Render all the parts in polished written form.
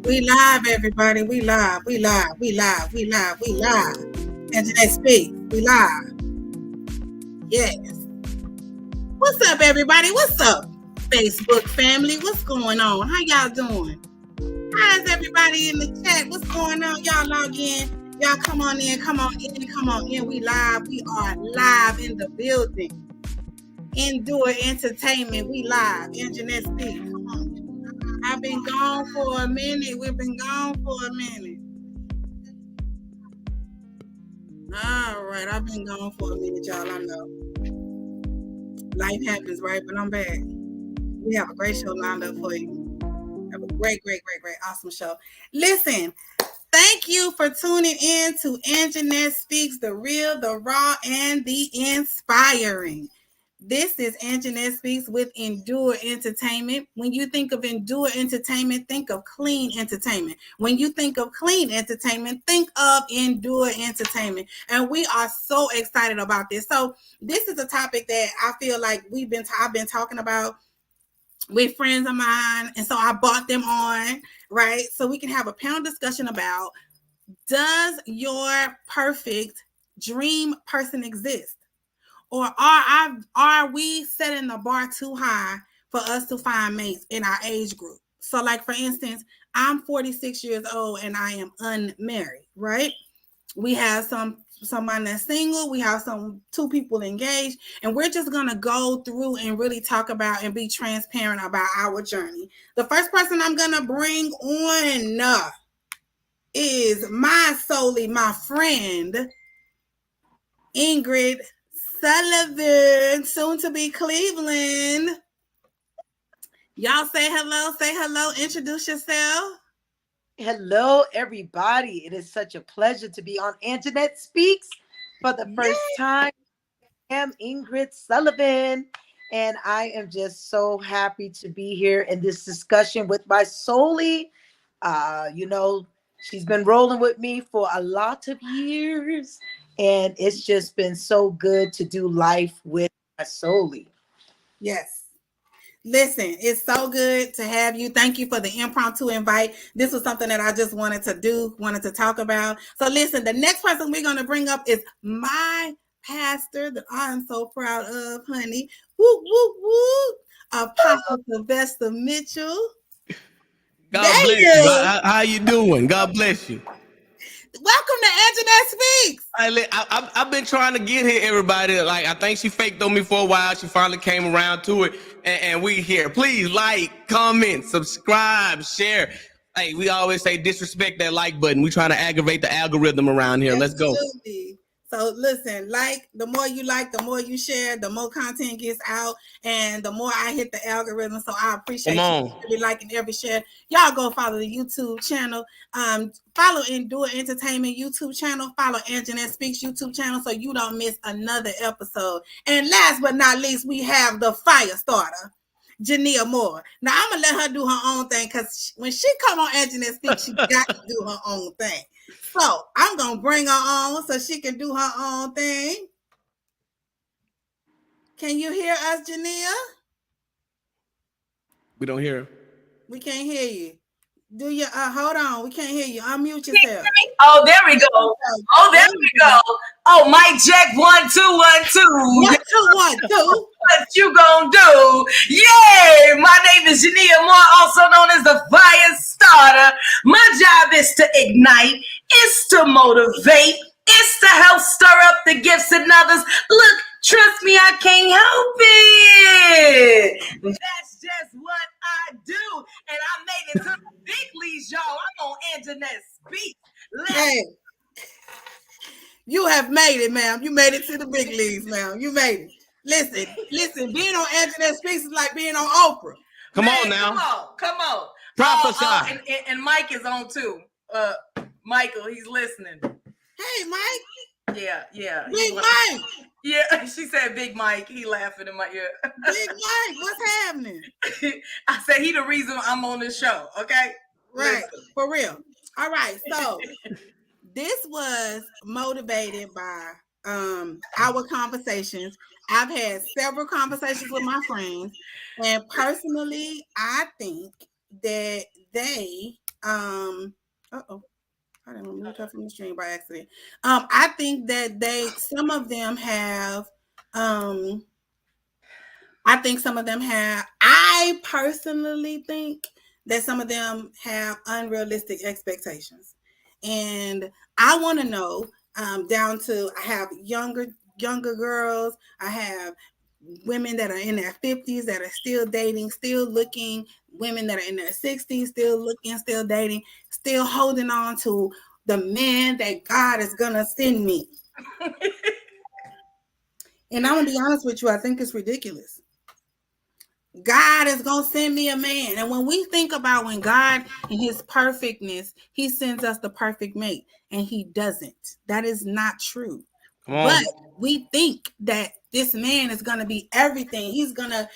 We live, everybody. We live. We live. We live. We live. We live. Internet speak. We live. Yes. What's up, everybody? What's up, Facebook family? What's going on? How y'all doing? How's everybody in the chat? What's going on? Y'all log in. Y'all come on in. Come on in. Come on in. We live. We are live in the building. Endure Entertainment. We live. Internet speak. Come on. I've been gone for a minute. We've been gone for a minute. All right, I've been gone for a minute, y'all. I know life happens, right? But I'm back. We have a great show lined up for you. Have a great, awesome show. Listen, thank you for tuning in to Anjanette Speaks, the real, the raw, and the inspiring. This is Anjanette Speaks with Endure Entertainment. When you think of Endure Entertainment, think of clean entertainment. When you think of clean entertainment, think of Endure Entertainment. And we are so excited about this. So this is a topic that I feel like I've been talking about with friends of mine. And so I brought them on, right? So we can have a panel discussion about, does your perfect dream person exist? Or are we setting the bar too high for us to find mates in our age group? So, like, for instance, I'm 46 years old and I am unmarried, right? We have someone that's single. We have two people engaged. And we're just going to go through and really talk about and be transparent about our journey. The first person I'm going to bring on is my friend, Ingrid Sullivan, soon to be Cleveland. Y'all say hello, introduce yourself. Hello, everybody. It is such a pleasure to be on Anjanette Speaks for the first time. I am Ingrid Sullivan, and I am just so happy to be here in this discussion with my soulmate. She's been rolling with me for a lot of years, and it's just been so good to do life with my soulmate. Yes. Listen, it's so good to have you. Thank you for the impromptu invite. This was something that I just wanted to talk about. So listen, the next person we're going to bring up is my pastor that I am so proud of, honey. Woo, woo, woo. Apostle Sylvester Mitchell. God bless you. How you doing? God bless you. Welcome to Anjanette Speaks. I've been trying to get here, everybody. Like, I think she faked on me for a while. She finally came around to it, and we here. Please like, comment, subscribe, share. Hey, we always say disrespect that like button. We trying to aggravate the algorithm around here. Absolutely. Let's go. So listen, the more you share, the more content gets out, and the more I hit the algorithm. So I appreciate you every liking, every share. Y'all go follow the YouTube channel. Follow Endure Entertainment YouTube channel. Follow Anjanette Speaks YouTube channel so you don't miss another episode. And last but not least, we have the fire starter, Jania Moore. Now I'm gonna let her do her own thing because when she come on Anjanette Speaks, she got to do her own thing. So I'm gonna bring her on so she can do her own thing. Can you hear us, Jania? We don't hear her. We can't hear you. Do you hold on, we can't hear you. Unmute yourself. Oh, there we go. Oh, there we go. Oh, mic check 1 2 1 2. 1 2 1 2. What you gonna do? Yay! My name is Jania Moore, also known as the Fire Starter. My job is to ignite, it's to motivate, it's to help stir up the gifts in others. Look, trust me, I can't help it. That's just what I do. And I made it to the big leagues, y'all. I'm on Anjanette Speaks. Hey, you have made it, ma'am. You made it to the big leagues, ma'am. You made it. Listen, being on Anjanette Speaks is like being on Oprah. Come on now. Come on. Prophesy. And Mike is on too. Michael, he's listening. Hey, Mike. Yeah. Big Mike. Yeah, she said Big Mike. He laughing in my ear. Big Mike, what's happening? I said he the reason I'm on this show, okay? Right, for real. All right, so this was motivated by our conversations. I've had several conversations with my friends, and personally, I think that they Uh-oh. I didn't remove her from the stream by accident. I think that some of them have, um, I think some of them have, I personally think that some of them have unrealistic expectations. And I want to know, down to, I have younger girls, I have women that are in their 50s that are still dating, still looking, women that are in their 60s, still looking, still dating, still holding on to the man that God is going to send me. And I'm going to be honest with you, I think it's ridiculous. God is going to send me a man. And when we think about when God in his perfectness, he sends us the perfect mate, and he doesn't. That is not true. Come But on. we think that this man is going to be everything. He's going to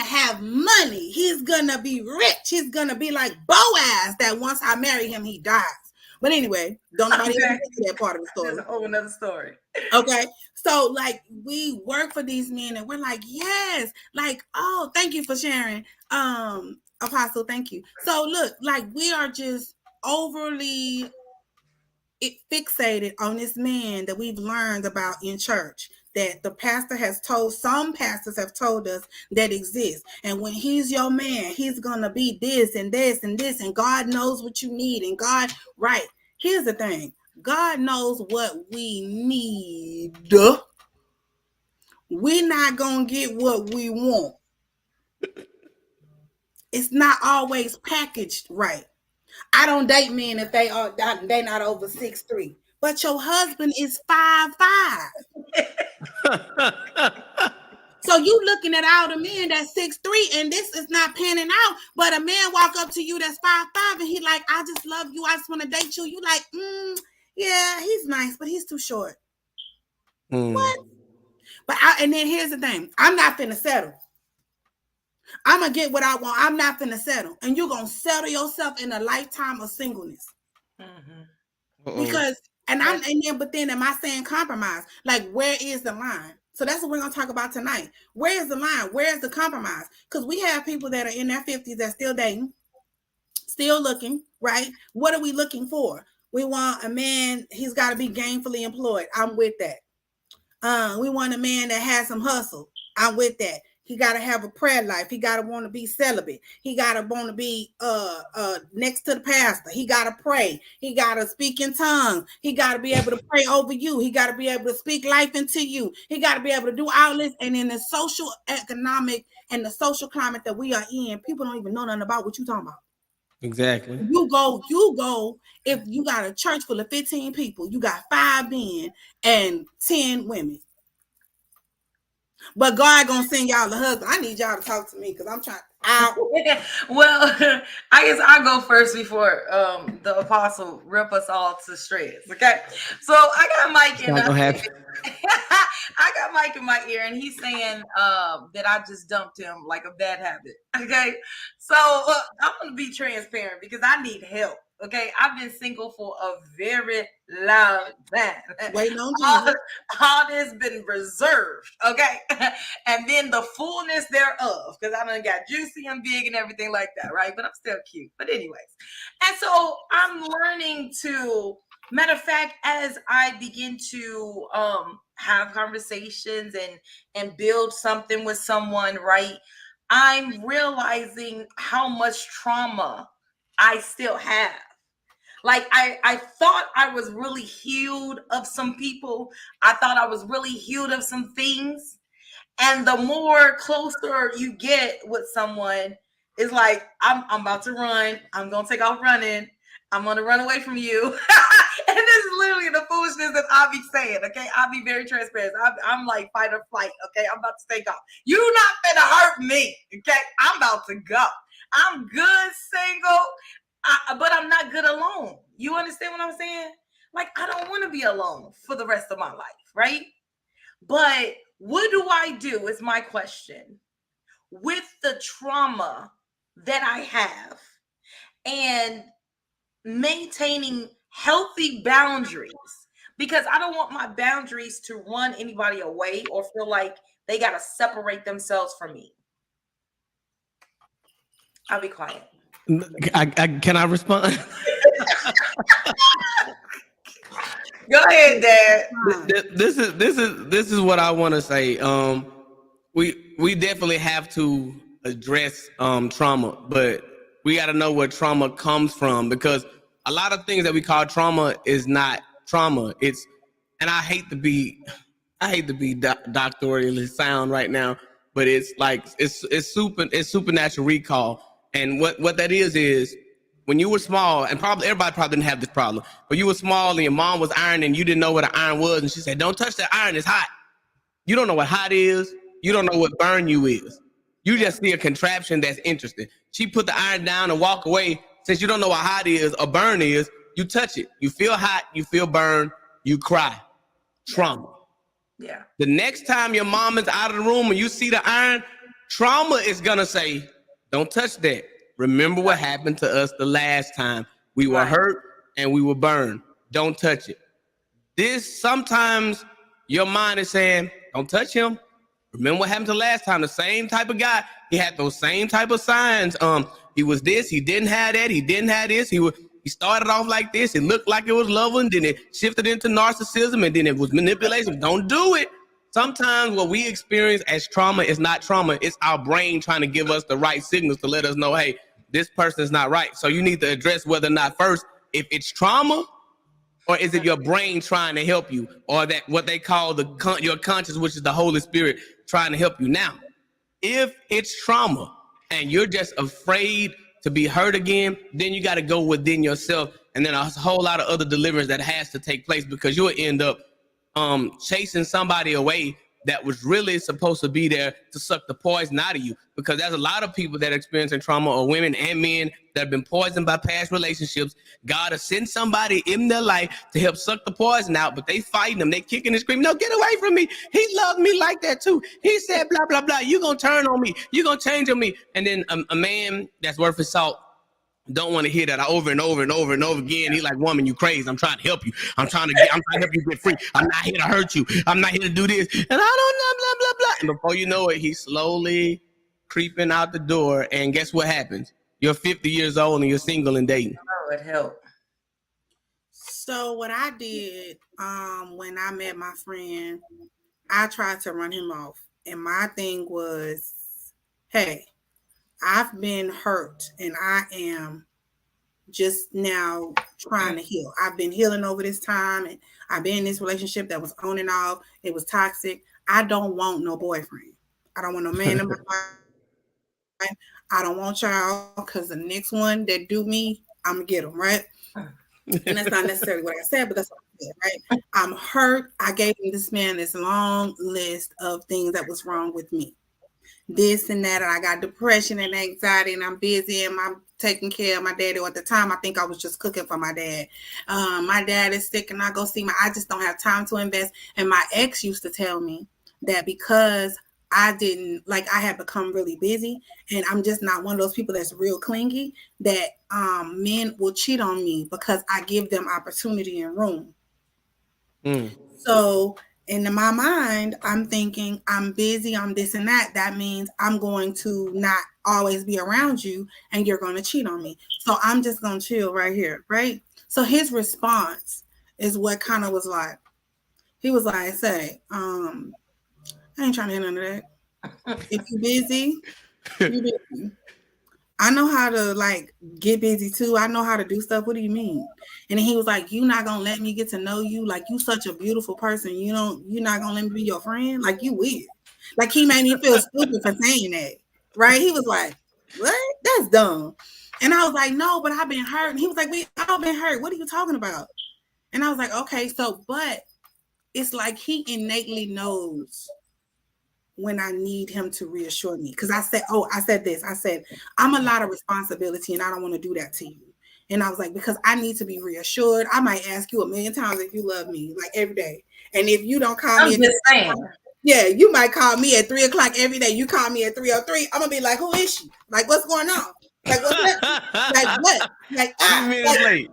have money. He's going to be rich. He's going to be like Boaz, that once I marry him, he dies. But anyway, don't nobody even get to that part of the story. That's a whole another story. Okay. So like we work for these men and we're like, yes, like, oh, thank you for sharing. Apostle, thank you. So look, like we are just overly fixated on this man that we've learned about in church, that the pastor has told, some pastors have told us that exists. And when he's your man, he's gonna be this and this and this, and God knows what you need. And God, right. Here's the thing. God knows what we need. We're not gonna get what we want. It's not always packaged right. I don't date men if they not over 6'3". But your husband is 5'5". So you looking at all the men that's 6'3", and this is not panning out. But a man walk up to you that's 5'5", and he like, I just love you. I just want to date you. You like, yeah, he's nice, but he's too short. What? But and then here's the thing. I'm not finna settle. I'm gonna get what I want. I'm not finna settle. And you're gonna settle yourself in a lifetime of singleness. Because but then am I saying compromise? Like, where is the line? So that's what we're gonna talk about tonight. Where is the line? Where is the compromise? Because we have people that are in their 50s that still dating, still looking, right? What are we looking for? We want a man, he's got to be gainfully employed. I'm with that. We want a man that has some hustle. I'm with that. He got to have a prayer life. He got to want to be celibate. He got to want to be next to the pastor. He got to pray. He got to speak in tongues. He got to be able to pray over you. He got to be able to speak life into you. He got to be able to do all this. And in the social, economic, and the social climate that we are in, people don't even know nothing about what you're talking about. Exactly. You go, if you got a church full of 15 people, you got 5 men and 10 women. But God gonna send y'all the husband. I need y'all to talk to me because I'm trying out. Well, I guess I'll go first before the apostle rip us all to shreds. Okay. So I got Mike in I got Mike in my ear, and he's saying that I just dumped him like a bad habit. Okay. So I'm gonna be transparent because I need help. Okay, I've been single for a very long time. Waiting on Jesus. All this been reserved, okay? And then the fullness thereof, because I done got juicy and big and everything like that, right? But I'm still cute. But anyways, and so I'm learning to, matter of fact, as I begin to have conversations and build something with someone, right? I'm realizing how much trauma I still have. Like I thought I was really healed of some people. I thought I was really healed of some things. And the more closer you get with someone, it's like, I'm about to run. I'm gonna take off running. I'm gonna run away from you. And this is literally the foolishness that I'll be saying. Okay, I'll be very transparent. I'm like fight or flight. Okay, I'm about to take off. You not gonna hurt me. Okay, I'm about to go. I'm good single. But I'm not good alone. You understand what I'm saying? Like, I don't want to be alone for the rest of my life, right? But what do I do is my question. With the trauma that I have and maintaining healthy boundaries, because I don't want my boundaries to run anybody away or feel like they got to separate themselves from me. I'll be quiet. Can I respond? Go ahead, Dad. This is what I want to say. We definitely have to address trauma, but we got to know where trauma comes from, because a lot of things that we call trauma is not trauma. It's, and I hate to be doctorally sound right now, but it's like it's supernatural recall. And what that is when you were small, and probably everybody probably didn't have this problem, but you were small and your mom was ironing and you didn't know what an iron was, and she said, "Don't touch that iron, it's hot." You don't know what hot is. You don't know what burn you is. You just see a contraption that's interesting. She put the iron down and walk away. Since you don't know what hot is or burn is, you touch it. You feel hot, you feel burn, you cry. Trauma. Yeah. The next time your mom is out of the room and you see the iron, trauma is gonna say, "Don't touch that. Remember what happened to us the last time. We were hurt and we were burned. Don't touch it." This sometimes your mind is saying, "Don't touch him. Remember what happened to last time? The same type of guy. He had those same type of signs. He was this. He didn't have that. He didn't have this. He started off like this. It looked like it was love, and then it shifted into narcissism, and then it was manipulation." Don't do it. Sometimes what we experience as trauma is not trauma. It's our brain trying to give us the right signals to let us know, hey, this person is not right. So you need to address whether or not first, if it's trauma, or is it your brain trying to help you, or that what they call your conscience, which is the Holy Spirit, trying to help you. Now, if it's trauma and you're just afraid to be hurt again, then you got to go within yourself, and then a whole lot of other deliverance that has to take place, because you'll end up chasing somebody away that was really supposed to be there to suck the poison out of you. Because there's a lot of people that are experiencing trauma, or women and men that have been poisoned by past relationships. God has sent somebody in their life to help suck the poison out, but they fighting them. They kicking and screaming, "No, get away from me. He loved me like that too. He said blah, blah, blah. You gonna turn on me. You gonna change on me." And then a man that's worth his salt don't want to hear that over and over and over and over again. He like, "Woman, you crazy. I'm trying to help you. I'm trying to help you get free. I'm not here to hurt you. I'm not here to do this. And I don't know, blah, blah, blah." And before you know it, he's slowly creeping out the door. And guess what happens? You're 50 years old and you're single and dating. Oh, it helped. So what I did when I met my friend, I tried to run him off. And my thing was, hey, I've been hurt and I am just now trying to heal. I've been healing over this time, and I've been in this relationship that was on and off. It was toxic. I don't want no boyfriend. I don't want no man in my life. I don't want y'all, because the next one that do me, I'm going to get them, right? And that's not necessarily what I said, but that's what I said, right? I'm hurt. I gave this man this long list of things that was wrong with me. This and that, and I got depression and anxiety, and I'm busy, and I'm taking care of my daddy. At the time, I think I was just cooking for my dad. My dad is sick, and I go see I just don't have time to invest. And my ex used to tell me that because I had become really busy, and I'm just not one of those people that's real clingy, that men will cheat on me because I give them opportunity and room. So in my mind, I'm thinking, I'm busy, I'm this and that. That means I'm going to not always be around you, and you're going to cheat on me. So I'm just going to chill right here, right? So his response is what kind of was like, he was like, "Say, I ain't trying to hear none of that. If you busy, you busy. I know how to get busy too. I know how to do stuff. What do you mean?" And then he was like, "You not gonna let me get to know you? Like, you such a beautiful person. You're not gonna let me be your friend? Like, you weird." Like, he made me feel stupid for saying that. Right? He was like, "What? That's dumb." And I was like, "No, but I've been hurt." And he was like, "We all been hurt. What are you talking about?" And I was like, "Okay, so," but it's like he innately knows when I need him to reassure me. Because I said, "I'm a lot of responsibility, and I don't want to do that to you." And I was like, "Because I need to be reassured. I might ask you 1,000,000 times if you love me, like, every day. And if you don't call me, I'm just saying. Yeah, you might call me at 3:00 every day. You call me at 3:03. I'm gonna be like, who is she? Like, what's going on? Like, what's that? Like, what? Like, 3 minutes late.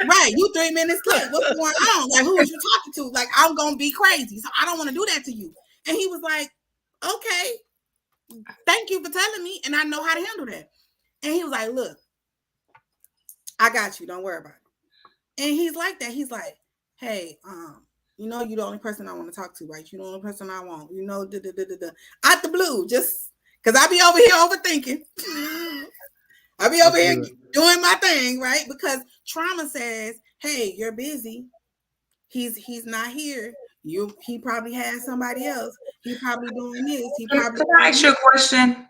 Right, you 3 minutes late. What's going on? Like, who is you talking to? Like, I'm gonna be crazy. So I don't want to do that to you." And he was like, "Okay, thank you for telling me, and I know how to handle that." And he was like, "Look, I got you. Don't worry about it. And he's like that. He's like, hey, you're the only person I want to talk to, right? You're the only person I want. Da da da da da. Out the blue, just because I be over here overthinking. I be over That's here good. doing my thing, right? Because trauma says, hey, you're busy. He's not here. He probably has somebody else. He probably doing this. He probably Can I doing ask you a this. question?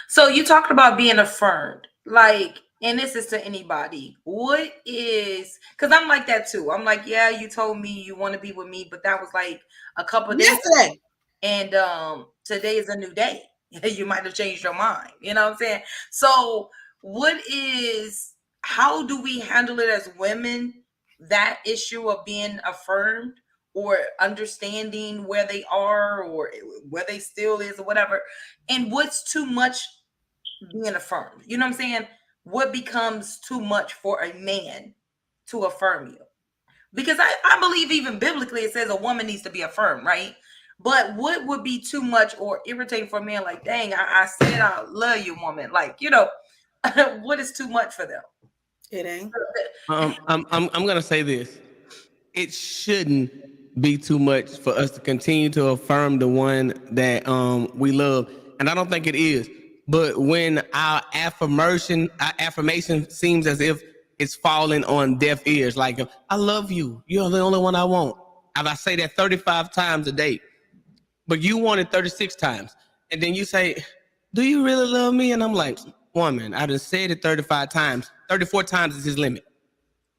So you talked about being affirmed, like, and this is to anybody. What is, because I'm like that too. I'm like, yeah, you told me you want to be with me, but that was like a couple of days ago, Yesterday. and today is a new day. You might have changed your mind. You know what I'm saying? So, what is? How do we handle it as women? That issue of being affirmed or understanding where they are or where they still is or whatever, and what's too much being affirmed. You know what I'm saying? What becomes too much for a man to affirm you? Because I believe even biblically it says a woman needs to be affirmed, right? But what would be too much or irritating for a man? Like, dang, I said I love you, woman. Like, what is too much for them? It ain't. I'm gonna say this. It shouldn't be too much for us to continue to affirm the one that we love, and I don't think it is. But when our affirmation seems as if it's falling on deaf ears, like I love you, you're the only one I want. If I say that 35 times a day, but you want it 36 times, and then you say, "Do you really love me?" And I'm like, "Woman, I just said it 35 times. 34 times is his limit."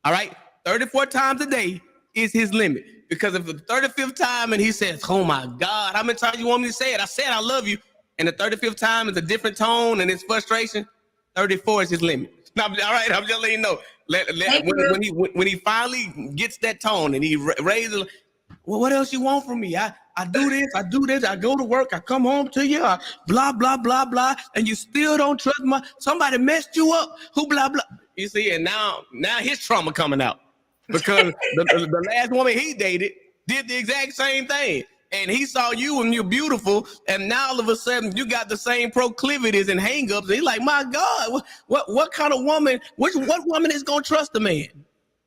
All right, 34 times a day is his limit. Because if the 35th time and he says, "Oh my God, how many times you want me to say it?" I said I love you, and the 35th time is a different tone and it's frustration. 34 is his limit. Now, all right, I'm just letting you know. Thank you. When he finally gets that tone and he raises, well, what else you want from me? I do this, I do this, I go to work, I come home to you, blah, blah, blah, blah, and you still don't trust somebody messed you up, who blah, blah. You see, and now his trauma coming out because the last woman he dated did the exact same thing. And he saw you and you're beautiful, and now all of a sudden you got the same proclivities and hangups. And he's like, "My God, what kind of woman? What woman is gonna trust a man?"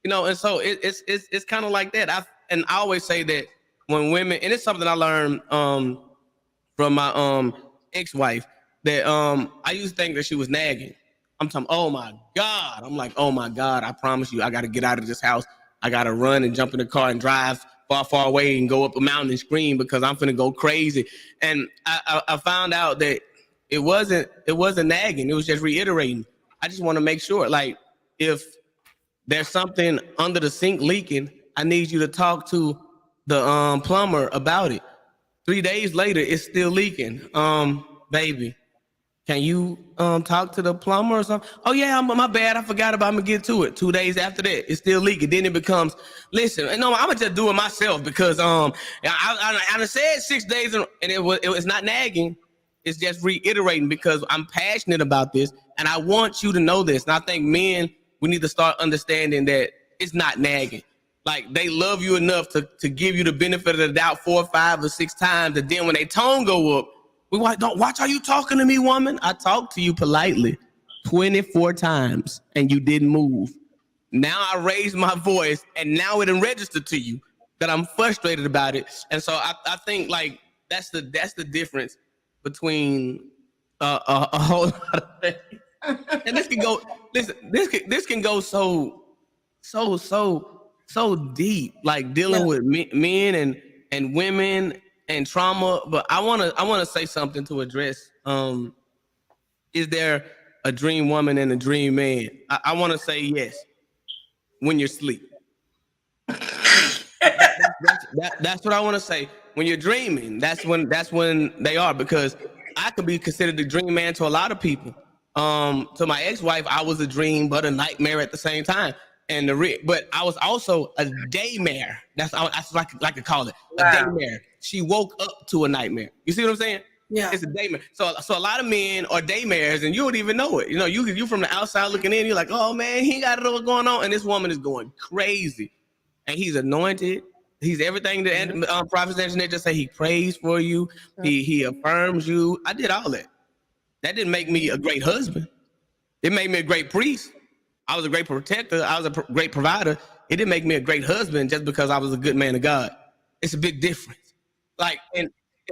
And so it's kind of like that. I always say that when women, and it's something I learned from my ex-wife, that I used to think that she was nagging. I'm talking, oh my God. I'm like, oh my God, I promise you, I gotta get out of this house. I gotta run and jump in the car and drive far, far away and go up a mountain and scream because I'm finna go crazy. And I found out that it wasn't nagging, it was just reiterating. I just want to make sure, like, if there's something under the sink leaking, I need you to talk to the plumber about it. 3 days later, it's still leaking. Baby, can you talk to the plumber or something? Oh yeah, my bad. I forgot about. I'm gonna get to it. 2 days after that, it's still leaking. Then it becomes, listen. No, I'm gonna just do it myself because I said 6 days and it was not nagging. It's just reiterating because I'm passionate about this and I want you to know this. And I think men, we need to start understanding that it's not nagging. Like, they love you enough to give you the benefit of the doubt 4, 5, or 6 times, and then when they tone go up, don't watch how you talking to me, woman. I talked to you politely 24 times and you didn't move. Now I raised my voice and now it registered to you that I'm frustrated about it. And so I think, like, that's the difference between a whole lot of things. And this can go, listen, this can go so deep, like Yeah. dealing with men and women and trauma. But I want to say something to address. Is there a dream woman and a dream man? I want to say yes. When you're asleep, that's what I want to say. When you're dreaming, that's when they are, because I could be considered a dream man to a lot of people. To my ex-wife, I was a dream but a nightmare at the same time. And but I was also a daymare. That's like to call it a Wow. daymare. She woke up to a nightmare. You see what I'm saying? Yeah. It's a daymare. So a lot of men are daymares, and you don't even know it. You from the outside looking in, you're like, oh man, he got it all going on, and this woman is going crazy, and he's anointed. He's everything that prophets and just say. He prays for you. He affirms you. I did all that. That didn't make me a great husband. It made me a great priest. I was a great protector. I was a great provider. It didn't make me a great husband just because I was a good man of God. It's a big difference. Like, and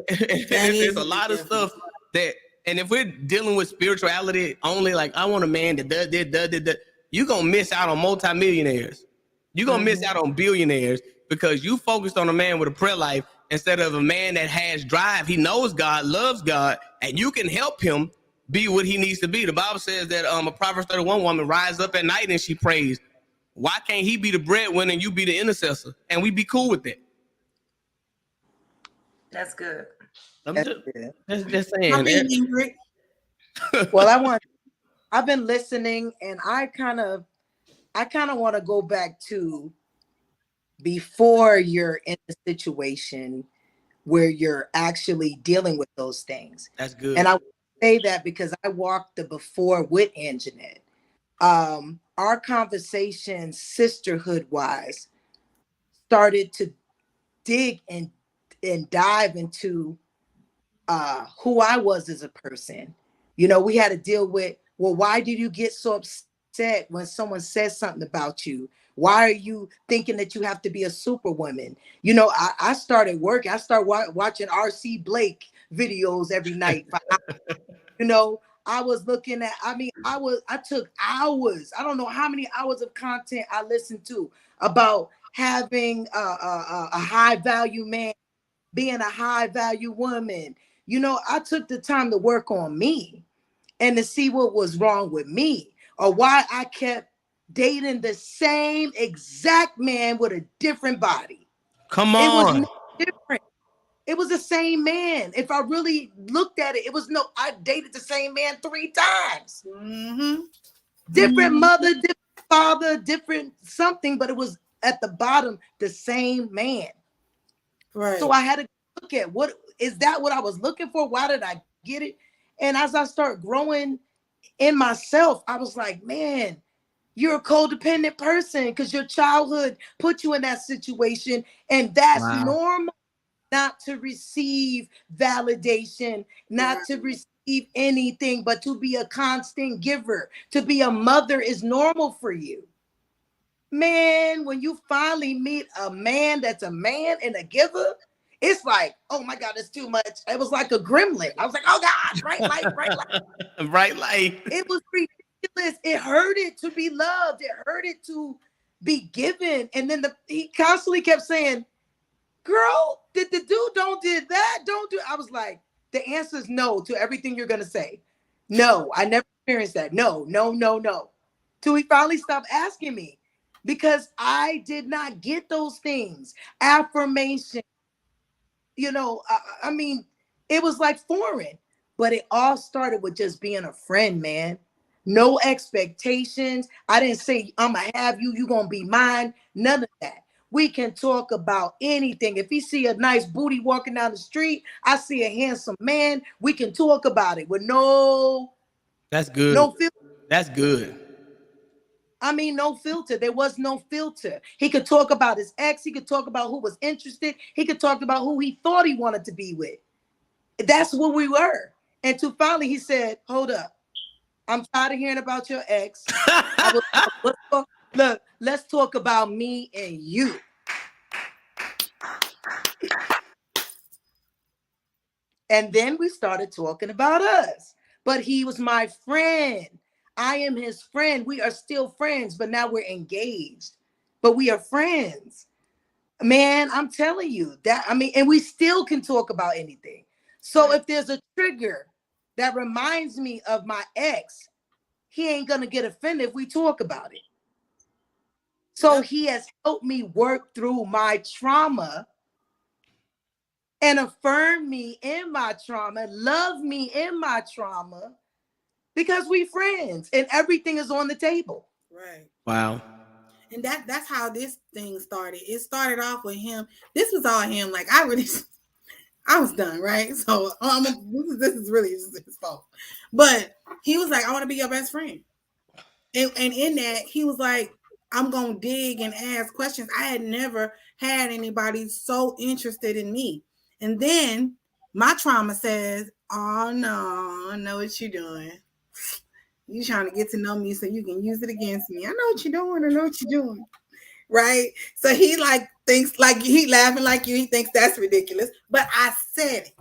That there's is a a big lot of stuff difference. that, and if we're dealing with spirituality only, like I want a man that does this, you're gonna miss out on multimillionaires. You're gonna miss out on billionaires because you focused on a man with a prayer life instead of a man that has drive. He knows God, loves God, and you can help him be what he needs to be. The Bible says that a Proverbs 31 woman rise up at night and she prays. Why can't he be the breadwinner and you be the intercessor? And we be cool with that. That's good. I'm That's just, good. just I saying. mean, Ingrid, Well, I've been listening, and I kind of want to go back to before you're in a situation where you're actually dealing with those things. That's good. And I say that because I walked the before with Anjanette. Our conversation, sisterhood wise, started to dig and dive into who I was as a person. You know, we had to deal with, well, why did you get so upset when someone says something about you? Why are you thinking that you have to be a superwoman? You know, I started working. I started watching R.C. Blake videos every night. You know, I was looking at, I took hours. I don't know how many hours of content I listened to about having a high value man, being a high value woman. You know, I took the time to work on me and to see what was wrong with me or why I kept dating the same exact man with a different body. Come It was on. no different. It was the same man. If I really looked at it, I dated the same man 3 times. mm-hmm. Different mother, different father, different something, but it was at the bottom the same man. Right. So I had to look at, what is that what I was looking for? Why did I get it? And as I start growing in myself, I was like, man, you're a codependent person because your childhood put you in that situation. And that's Wow. normal, not to receive validation, Right. not to receive anything, but to be a constant giver. To be a mother is normal for you. Man, when you finally meet a man that's a man and a giver, it's like, oh my God, it's too much. It was like a gremlin. I was like, oh God, bright light, bright light. Bright light. It was ridiculous. It hurted to be loved. It hurted to be given. And then he constantly kept saying, girl, did the dude don't did that? Don't do. I was like, the answer is no to everything you're gonna say. No, I never experienced that. No, no, no, no. Till he finally stopped asking me because I did not get those things. Affirmation, you know, I mean, it was like foreign, but it all started with just being a friend, man. No expectations. I didn't say, I'm gonna have you, you gonna be mine. None of that. We can talk about anything. If he see a nice booty walking down the street, I see a handsome man, we can talk about it with That's good. no filter. That's good. I mean, no filter. There was no filter. He could talk about his ex. He could talk about who was interested. He could talk about who he thought he wanted to be with. That's what we were. And to finally, he said, hold up. I'm tired of hearing about your ex. I was look, let's talk about me and you. And then we started talking about us. But he was my friend. I am his friend. We are still friends, but now we're engaged. But we are friends. Man, I'm telling you that. I mean, and we still can talk about anything. So if there's a trigger that reminds me of my ex, he ain't gonna get offended if we talk about it. So Yep. he has helped me work through my trauma and affirm me in my trauma, love me in my trauma, because we friends and everything is on the table. Right. Wow. And that's how this thing started. It started off with him. This was all him. Like I really, I was done, right? So this is really his fault. But he was like, I want to be your best friend. And in that, he was like, I'm going to dig and ask questions. I had never had anybody so interested in me. And then my trauma says, oh no, I know what you're doing. You trying to get to know me so you can use it against me. I know what you're doing. I know what you're doing. Right? So he like thinks like he laughing like you. He thinks that's ridiculous. But I said it.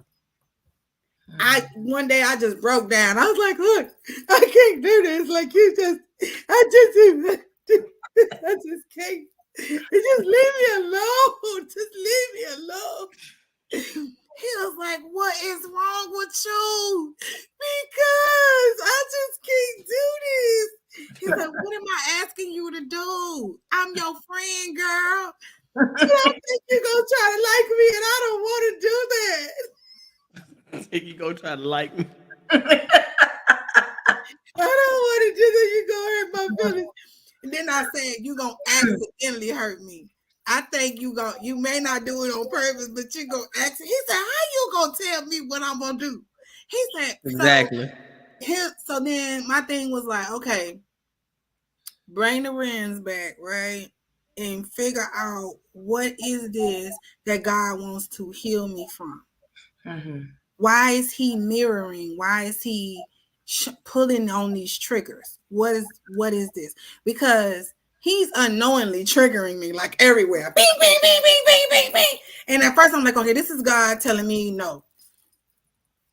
I one day I just broke down. I was like, look, I can't do this. Like you just I just can't. Just leave me alone. Just leave me alone. He was like, what is wrong with you? Because I just can't do this. He's like, what am I asking you to do? I'm your friend, girl. You don't think you're going to try to like me, and I don't want to do that. You go try to like me. I don't want to do that. You're going to hurt my feelings. And then I said, you're going to accidentally hurt me. I think you may not do it on purpose, but you go accidentally. He said, how you going to tell me what I'm going to do? He said, exactly. So then my thing was like, okay, bring the rims back, right? And figure out what is this that God wants to heal me from. Mm-hmm. Why is he mirroring? Why is he pulling on these triggers? What is this? Because he's unknowingly triggering me like everywhere. Bing, bing, bing, bing, bing, bing, bing. And at first I'm like, okay, this is God telling me no.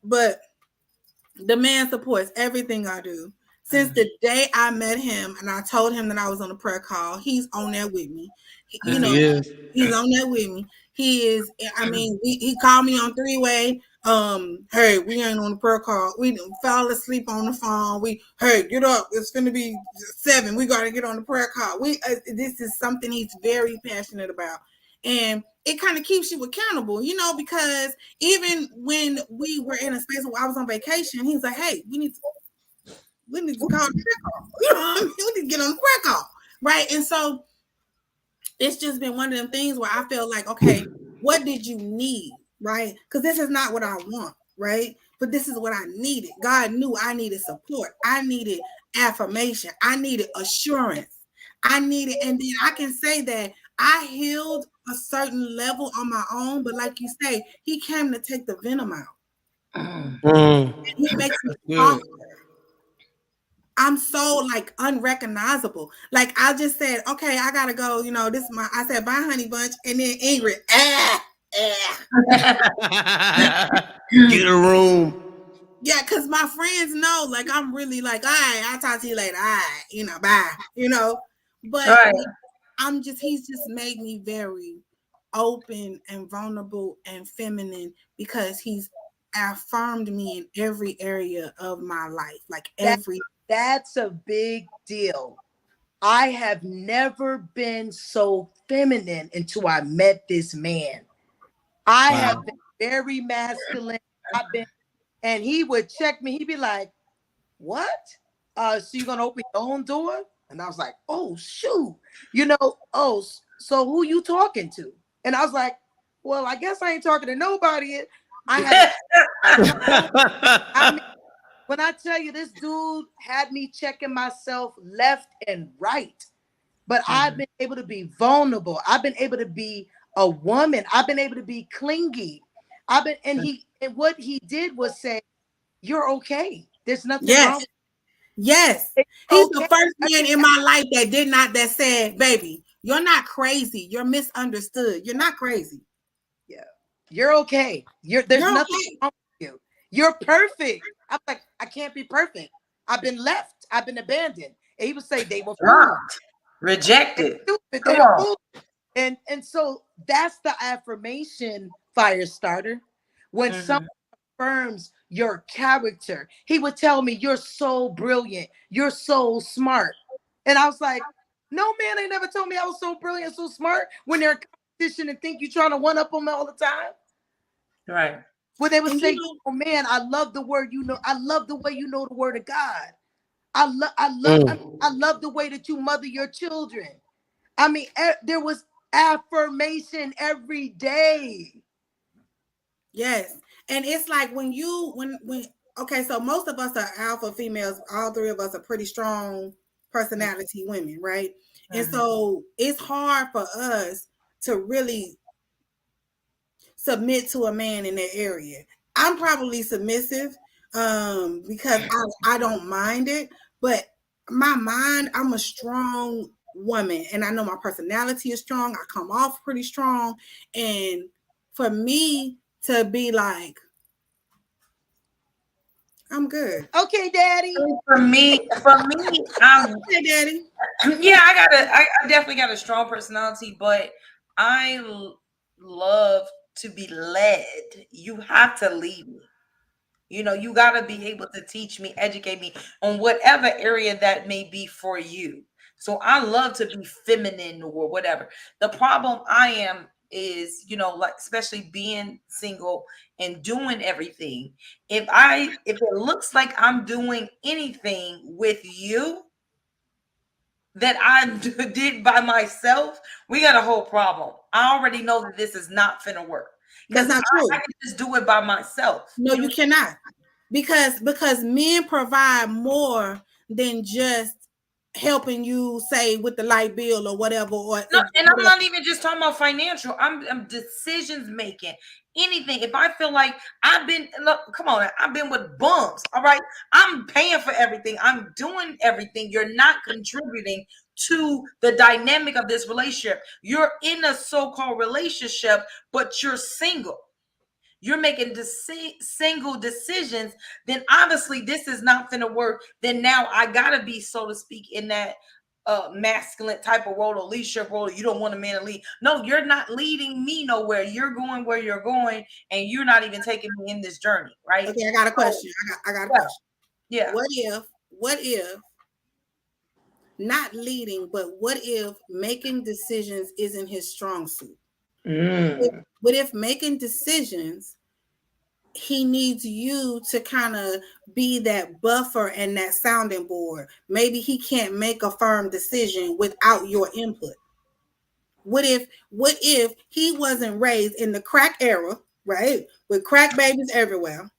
But the man supports everything I do. Since the day I met him and I told him that I was on a prayer call, he's on there with me. He's on there with me. He is, I mean, he called me on three-way. Hey, we ain't on the prayer call. We fell asleep on the phone. Hey, get up. It's going to be 7. We got to get on the prayer call. This is something he's very passionate about. And it kind of keeps you accountable, because even when we were in a space where I was on vacation, he's like, hey, we need to call the prayer call. We need to get on the prayer call. Right. And so it's just been one of them things where I feel like, okay, what did you need? Right. Because this is not what I want. Right. But this is what I needed. God knew I needed support. I needed affirmation. I needed assurance. And then I can say that I healed a certain level on my own, but like you say, he came to take the venom out. He makes me softer. I'm so like unrecognizable. Like I just said, okay, I gotta go. I said bye, honey bunch, and then Ingrid, get a room. Yeah, because my friends know, like I'm really like, all right, I'll talk to you later. All right, bye. But right. He's just made me very open and vulnerable and feminine because he's affirmed me in every area of my life. Like that's a big deal. I have never been so feminine until I met this man. I have been very masculine. And he would check me. He'd be like, what? So you're going to open your own door? And I was like, oh, shoot. So who you talking to? And I was like, well, I guess I ain't talking to nobody. When I tell you this dude had me checking myself left and right, but I've been able to be vulnerable. I've been able to be a woman. I've been able to be clingy. And what he did was say, you're okay. There's nothing wrong. Yes. He's the first man in my life that said, baby, you're not crazy. You're misunderstood. You're not crazy. Yeah. You're okay. There's nothing wrong with you. You're perfect. I'm like, I can't be perfect. I've been left. I've been abandoned. And he would say they were fooled. Rejected. And so that's the affirmation fire starter. When someone affirms your character, he would tell me, you're so brilliant. You're so smart. And I was like, no, man, they never told me I was so brilliant, so smart when they're in competition and think you're trying to one up them all the time. Right. When they would say, oh man, I love the word, I love the way you know the word of God. I love the way that you mother your children. I mean, there was affirmation every day. Yes. And it's like when okay, so most of us are alpha females. All three of us are pretty strong personality women, right? And so it's hard for us to really submit to a man in that area. I'm probably submissive because I don't mind it, But my mind, I'm a strong woman, and I know my personality is strong. I come off pretty strong, and for me to be like, I'm good. Okay, Daddy. For me, Hey, daddy. yeah, I definitely got a strong personality, but love to be led. You have to lead me. You got to be able to teach me, educate me on whatever area that may be for you. So I love to be feminine or whatever. The problem I am is, like especially being single and doing everything. If it looks like I'm doing anything with you that I did by myself, we got a whole problem. I already know that this is not finna work That's because not I true. can just do it by myself. No, you cannot. Because men provide more than just helping you, say, with the light bill or whatever, or No, and I'm whatever. not even just talking about financial. I'm decisions making. Anything. If I feel like look, come on, I've been with bums. All right. I'm paying for everything. I'm doing everything. You're not contributing to the dynamic of this relationship. You're in a so-called relationship, but you're single. You're making single decisions, then obviously this is not going to work. Then now I gotta be, so to speak, in that masculine type of role, or leadership role. You don't want a man to lead. No, you're not leading me nowhere. You're going where you're going, and you're not even taking me in this journey, right? Okay, I got a So, question. I got a question. yeah. What if not leading, but what if making decisions isn't his strong suit? What if making decisions, he needs you to kind of be that buffer and that sounding board? Maybe he can't make a firm decision without your input. What if he wasn't raised in the crack era, right? With crack babies everywhere.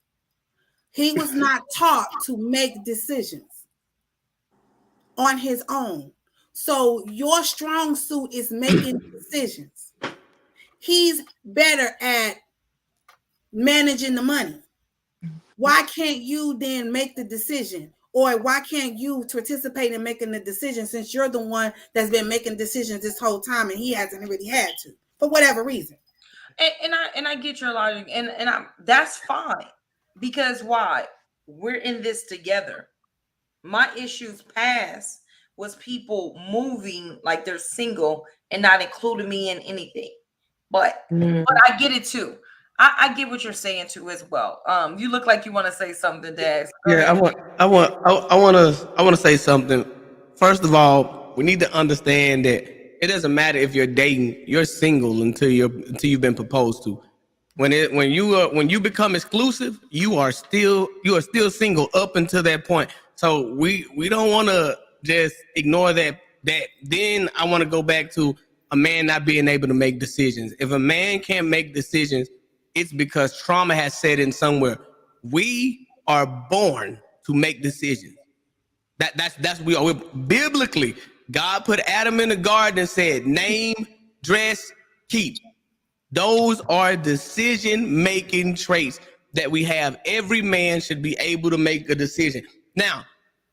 He was not taught to make decisions on his own. So your strong suit is making decisions. He's better at managing the money. Why can't you then make the decision? Or why can't you participate in making the decision, since you're the one that's been making decisions this whole time and he hasn't really had to, for whatever reason? And I get your logic, and that's fine, because why? We're in this together. My issues past was people moving like they're single and not including me in anything. But I get it too. I get what you're saying too as well. You look like you want to say something, Dax. Go Yeah, ahead. I want to say something. First of all, we need to understand that it doesn't matter if you're dating, you're single until you've been proposed to. When you become exclusive, you are still single up until that point. So we don't want to just ignore that. Then I want to go back to a man not being able to make decisions. If a man can't make decisions, it's because trauma has set in somewhere. We are born to make decisions. That's we are. Biblically, God put Adam in the garden and said, "Name, dress, keep." Those are decision making traits that we have. Every man should be able to make a decision. Now,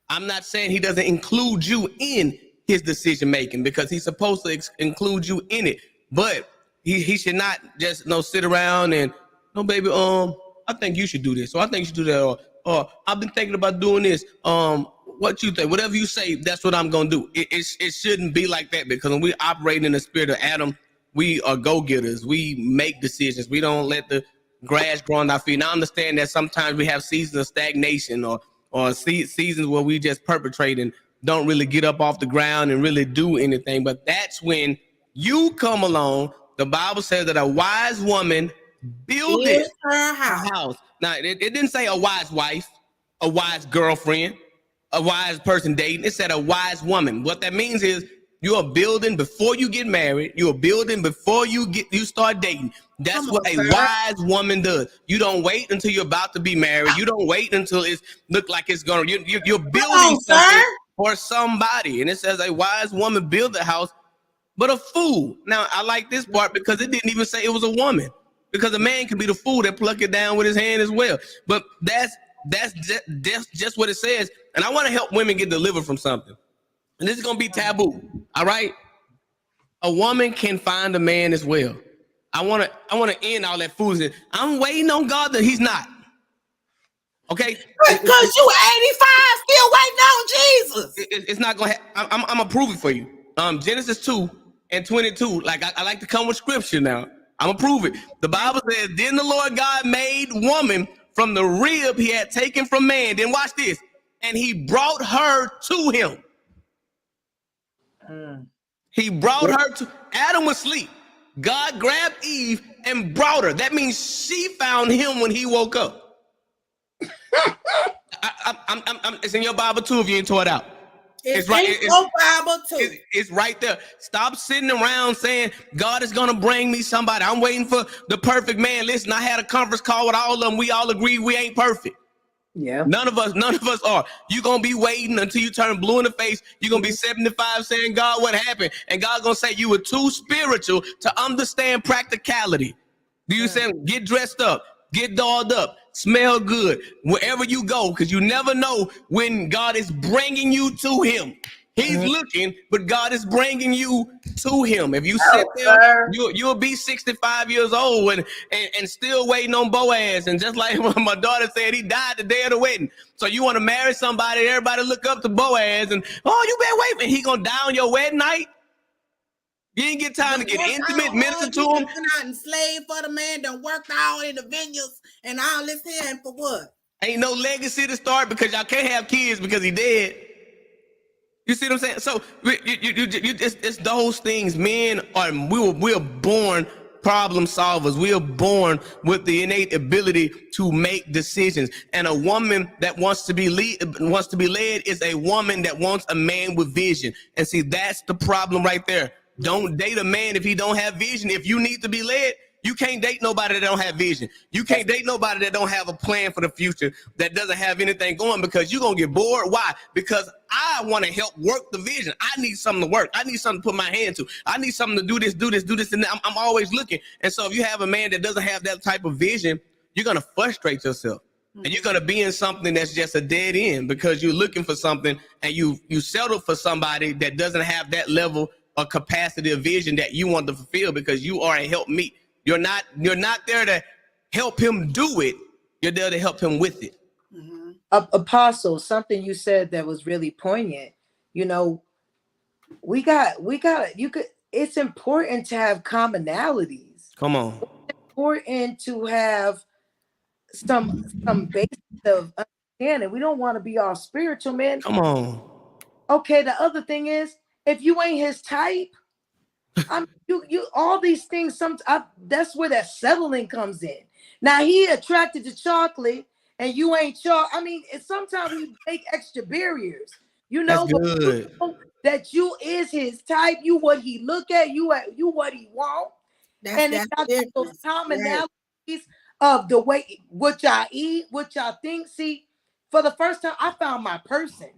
I'm not saying he doesn't include you in his decision making, because he's supposed to include you in it. But he should not just sit around and, no, baby, I think you should do this, or I think you should do that, or I've been thinking about doing this. What you think? Whatever you say, that's what I'm gonna do. It shouldn't be like that, because when we operate in the spirit of Adam, we are go getters. We make decisions. We don't let the grass grow on our feet. Now, I understand that sometimes we have seasons of stagnation, or seasons where we just perpetrate and don't really get up off the ground and really do anything. But that's when you come along. The Bible says that a wise woman buildeth Build her house. a house. Now, it didn't say a wise wife, a wise girlfriend, a wise person dating. It said a wise woman. What that means is you are building before you get married. You are building before you start dating. That's Come what on, a sir. wise woman does. You don't wait until you're about to be married. You don't wait until it look like it's gonna. You're Come building on, something sir. for somebody, and it says a wise woman build a house, but a fool. Now, I like this part because it didn't even say it was a woman, because a man can be the fool that pluck it down with his hand as well. But that's just what it says. And I want to help women get delivered from something. And this is gonna be taboo. All right. A woman can find a man as well. I wanna end all that foolishness. I'm waiting on God that He's not. Okay, Because you 85 still waiting on Jesus. It's not gonna. I'm gonna prove it for you. Genesis 2:22. Like I like to come with scripture now. I'm gonna prove it. The Bible says, "Then the Lord God made woman from the rib He had taken from man." Then watch this, and He brought her to Him. He brought her to. Adam was asleep. God grabbed Eve and brought her. That means she found him when he woke up. It's in your Bible too if you ain't tore it out. It's right. In your Bible too. It's right there. Stop sitting around saying God is gonna bring me somebody. I'm waiting for the perfect man. Listen, I had a conference call with all of them. We all agree we ain't perfect. Yeah. None of us are. You're gonna be waiting until you turn blue in the face. You're gonna be 75 saying, God, what happened? And God's gonna say you were too spiritual to understand practicality. Do you say get dressed up, get dolled up, smell good wherever you go? Because you never know when God is bringing you to Him. He's looking, but God is bringing you to Him. If you sit there, you'll be 65 years old and still waiting on Boaz. And just like my daughter said, he died the day of the wedding. So you want to marry somebody, everybody look up to Boaz and, oh, you better wait. And he gonna die on your wedding night? You ain't get time to get intimate, minister to him. Out and slave for the man, done worked out in the vineyards and all this here, and for what? Ain't no legacy to start because y'all can't have kids because he dead. You see what I'm saying? So it's those things. Men are we're born problem solvers. We are born with the innate ability to make decisions. And a woman that wants to be led is a woman that wants a man with vision. And see, that's the problem right there. Don't date a man if he don't have vision. If you need to be led, you can't date nobody that don't have vision. You can't date nobody that don't have a plan for the future, that doesn't have anything going, because you're going to get bored. Why? Because I want to help work the vision. I need something to work. I need something to put my hand to. I need something to do this. And I'm always looking. And so if you have a man that doesn't have that type of vision, you're going to frustrate yourself. And you're going to be in something that's just a dead end because you're looking for something and you settle for somebody that doesn't have that level of capacity of vision that you want to fulfill, because you are a helpmeet. You're not there to help him do it. You're there to help him with it. Mm-hmm. Apostle, something you said that was really poignant. You know, it's important to have commonalities. Come on. It's important to have some basis of understanding. We don't want to be all spiritual, man. Come on. Okay, the other thing is, if you ain't his type, you all these things. That's where that settling comes in. Now he attracted to chocolate, and you ain't chocolate. I mean, sometimes we make extra barriers. You know, that's good. You know that you is his type. You what he look at. You what he want. And it's got those commonalities of the way what y'all eat, what y'all think. See, for the first time, I found my person.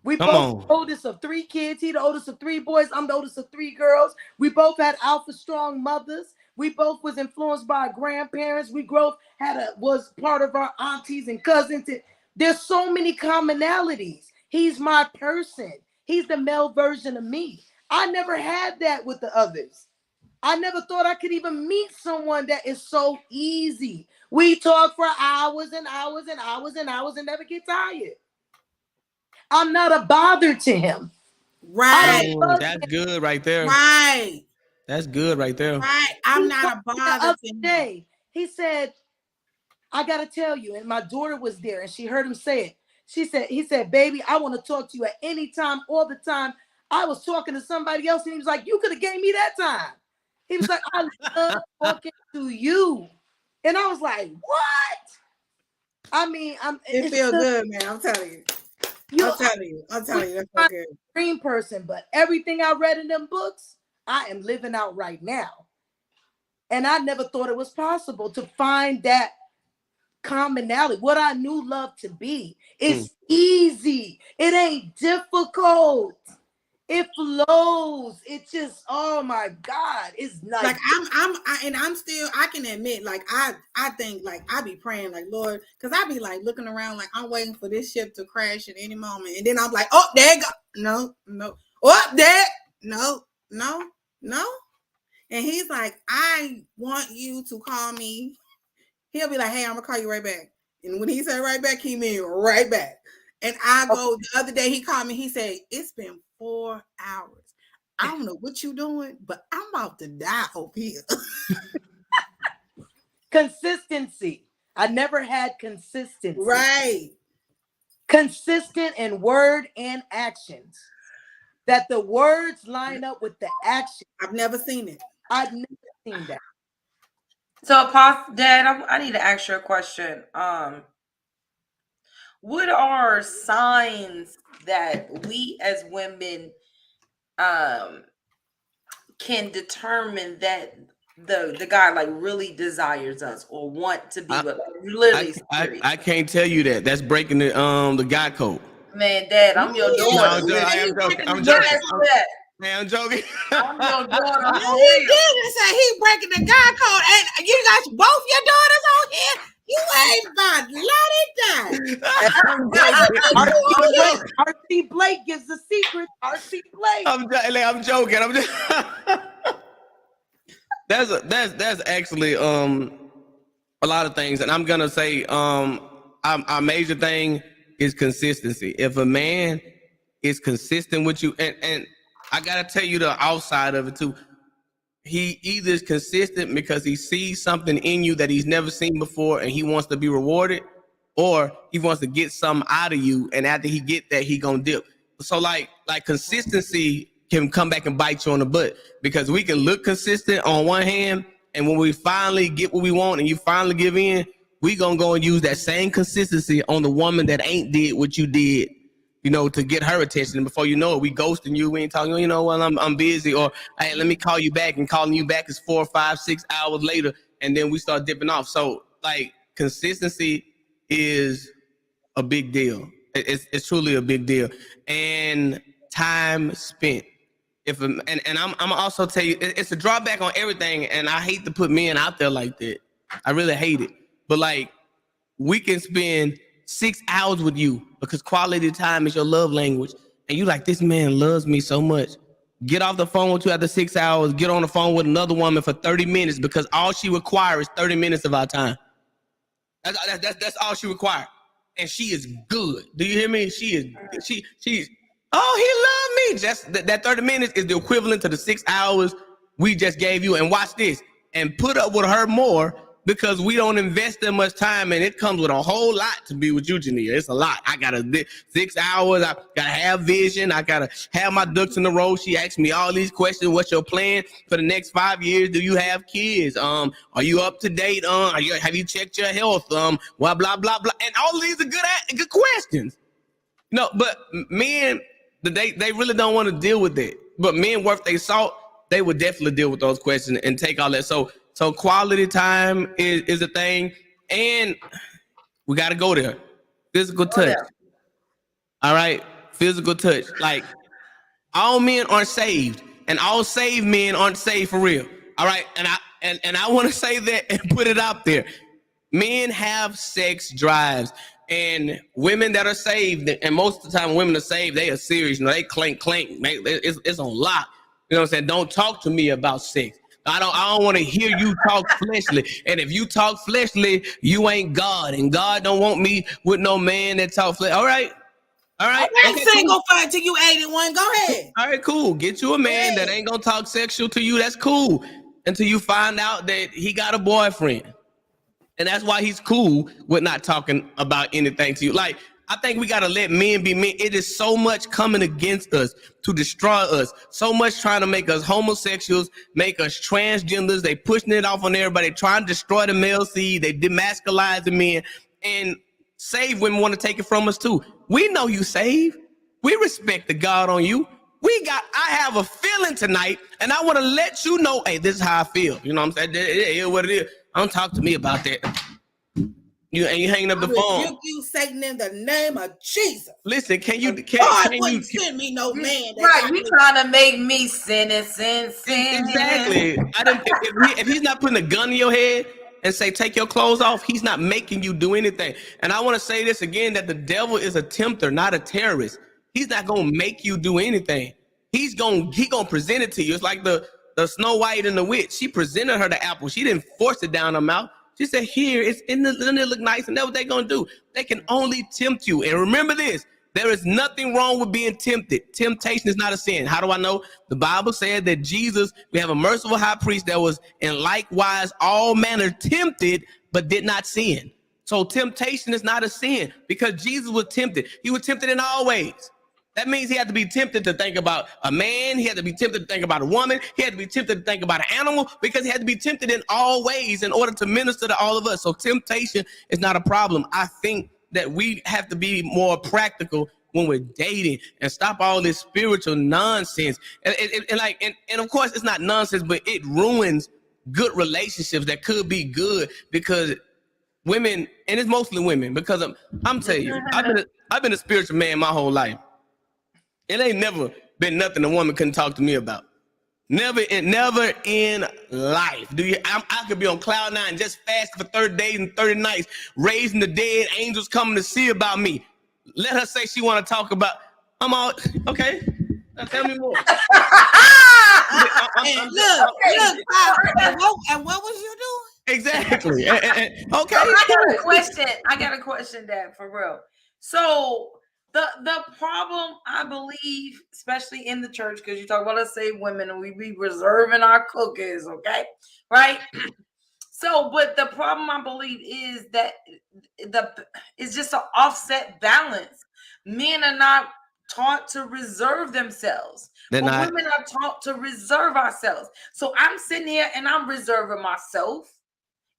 We both the oldest of 3 kids. He the oldest of 3 boys. I'm the oldest of 3 girls. We both had alpha strong mothers. We both was influenced by our grandparents. We both was part of our aunties and cousins. There's so many commonalities. He's my person. He's the male version of me. I never had that with the others. I never thought I could even meet someone that is so easy. We talk for hours and hours and hours and hours and never get tired. I'm not a bother to him. Right. That's good right there. Right. That's good right there. Right. I'm not a bother to him. He said, I got to tell you, and my daughter was there and she heard him say it. He said, baby, I want to talk to you at any time, all the time. I was talking to somebody else and he was like, you could have gave me that time. He was like, I love talking to you. And I was like, what? I mean, it feels good, man. I'm telling you. I'm telling you, that's so good. Dream person, but everything I read in them books, I am living out right now. And I never thought it was possible to find that commonality. What I knew love to be. It's easy. It ain't difficult. It flows. It just, oh my God, it's nice. Like I'm still, I can admit, like I think, like I be praying, like Lord, because I be like looking around, like I'm waiting for this ship to crash at any moment, and then I'm like, oh, there you go, no, oh, there, no, no, and he's like, I want you to call me. He'll be like, hey, I'm gonna call you right back, and when he said right back, he mean right back. And I go, the other day he called me, he said, it's been 4 hours. I don't know what you doing, but I'm about to die over here. Consistency. I never had consistency. Right. Consistent in word and actions. That the words line up with the action. I've never seen it. I've never seen that. So, Dad, I need to ask you a question. What are signs that we as women can determine that the guy like really desires us or want to be with, like, literally serious? I can't tell you that. That's breaking the guy code. Man, Dad, I'm your daughter. No, I'm joking. I'm joking. Man, I'm joking. I'm your daughter. He did say he breaking the guy code, and you got both your daughters on here. You ain't about to let it die. RC Blake gives the secret. RC Blake. I'm joking. I'm just. That's actually a lot of things, and I'm gonna say our major thing is consistency. If a man is consistent with you, and I gotta tell you the outside of it too. He either is consistent because he sees something in you that he's never seen before and he wants to be rewarded, or he wants to get something out of you, and after he get that, he gonna dip. So like consistency can come back and bite you on the butt, because we can look consistent on one hand, and when we finally get what we want and you finally give in, we gonna go and use that same consistency on the woman that ain't did what you did, you know, to get her attention. And before you know it, we ghosting you. We ain't talking, you know, well, I'm busy, or hey, let me call you back, and calling you back is 4, 5, 6 hours later, and then we start dipping off. So like consistency is a big deal. It's truly a big deal. And time spent. And I'm also tell you, it's a drawback on everything, and I hate to put men out there like that. I really hate it. But like, we can spend 6 hours with you because quality time is your love language, and you like, this man loves me so much. Get off the phone with you after 6 hours, get on the phone with another woman for 30 minutes because all she requires is 30 minutes of our time. That's all she requires. And she is good. Do you hear me? She's oh, he loved me. Just that 30 minutes is the equivalent to the 6 hours we just gave you. And watch this, and put up with her more, because we don't invest that much time, and it comes with a whole lot to be with you, Jania. It's a lot. I gotta 6 hours. I gotta have vision. I gotta have my ducks in a row. She asked me all these questions. What's your plan for the next 5 years? Do you have kids? Are you up to date? Have you checked your health? Blah blah blah blah. And all of these are good questions. No, but men, they really don't want to deal with that. But men worth their salt, they would definitely deal with those questions and take all that. So quality time is a thing, and we got to go there. Physical touch. All right, physical touch. Like, all men aren't saved, and all saved men aren't saved for real. All right, and I want to say that and put it out there. Men have sex drives, and women that are saved, and most of the time women are saved, they are serious. You know, they clank. It's on lock. You know what I'm saying? Don't talk to me about sex. I don't want to hear you talk fleshly. And if you talk fleshly, you ain't God. And God don't want me with no man that talk fleshly. All right. Okay, single cool. Till you 81. Go ahead. All right, cool. Get you a man that ain't gonna talk sexual to you. That's cool. Until you find out that he got a boyfriend. And that's why he's cool with not talking about anything to you. Like, I think we got to let men be men. It is so much coming against us to destroy us. So much trying to make us homosexuals, make us transgenders. They pushing it off on everybody, trying to destroy the male seed. They demasculize the men. And saved women want to take it from us too. We know you saved. We respect the God on you. I have a feeling tonight, and I want to let you know, hey, this is how I feel. You know what I'm saying? It is what it is. Don't talk to me about that. You hanging up I the phone. rebuke you, Satan, in the name of Jesus. Listen, can you God can you wouldn't send me no man that Right, got you me. trying to make me sin. exactly? I didn't. If he's not putting a gun in your head and say take your clothes off, he's not making you do anything. And I want to say this again: that the devil is a tempter, not a terrorist. He's not gonna make you do anything. He gonna present it to you. It's like the Snow White and the witch. She presented her the apple. She didn't force it down her mouth. She said, "Here, it's in the. Doesn't it look nice?" And that's what they're gonna do. They can only tempt you. And remember this: there is nothing wrong with being tempted. Temptation is not a sin. How do I know? The Bible said that Jesus, we have a merciful high priest that was in likewise all manner tempted, but did not sin. So temptation is not a sin because Jesus was tempted. He was tempted in all ways. That means he had to be tempted to think about a man. He had to be tempted to think about a woman. He had to be tempted to think about an animal because he had to be tempted in all ways in order to minister to all of us. So temptation is not a problem. I think that we have to be more practical when we're dating and stop all this spiritual nonsense. And of course, it's not nonsense, but it ruins good relationships that could be good because women, and it's mostly women, because I'm telling you, I've been a spiritual man my whole life. It ain't never been nothing a woman couldn't talk to me about. Never in life. I could be on cloud nine, just fasting for 30 days and 30 nights, raising the dead, angels coming to see about me. Let her say she want to talk about. I'm all okay. Now tell me more. And what was you doing? Exactly. Okay. I got a question, Dad, for real. So the problem, I believe, especially in the church, because you talk about us say women and we be reserving our cookies, okay? Right? So, but the problem I believe is that it's just an offset balance. Men are not taught to reserve themselves. They're but not. Women are taught to reserve ourselves. So I'm sitting here and I'm reserving myself.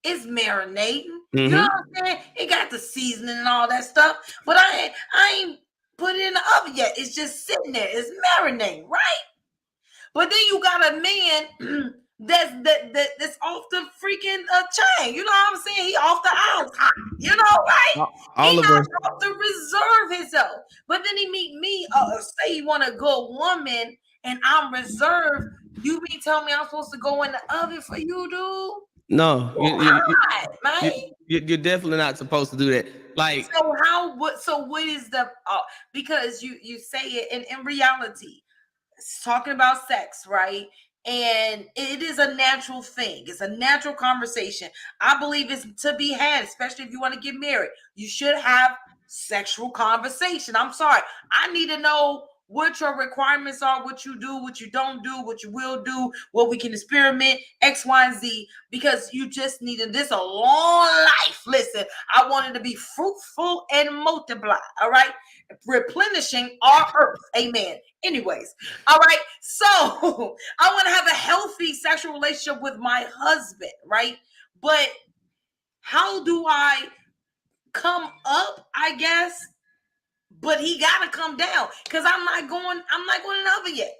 It's marinating. You know what I'm saying? It got the seasoning and all that stuff. But I ain't put it in the oven yet. It's just sitting there. It's marinating, right? But then you got a man that's off the freaking chain. You know what I'm saying? He off the outside. You know, right? All he of not us. off to reserve himself. But then he meet me, say he want a good woman, and I'm reserved. You mean tell me I'm supposed to go in the oven for you, dude? No, Man. you're definitely not supposed to do that. Like, So what is the because you say it in reality, it's talking about sex, right? And it is a natural thing. It's a natural conversation. I believe it's to be had, especially if you want to get married. You should have sexual conversation. I'm sorry. I need to know what your requirements are, what you do, what you don't do, what you will do, what we can experiment, X, Y, and Z, because you just needed this a long life. Listen, I wanted to be fruitful and multiply. All right. Replenishing our earth. Amen. Anyways, all right. So I want to have a healthy sexual relationship with my husband, right? But how do I come up, I guess? But he gotta come down because I'm not going in the oven yet.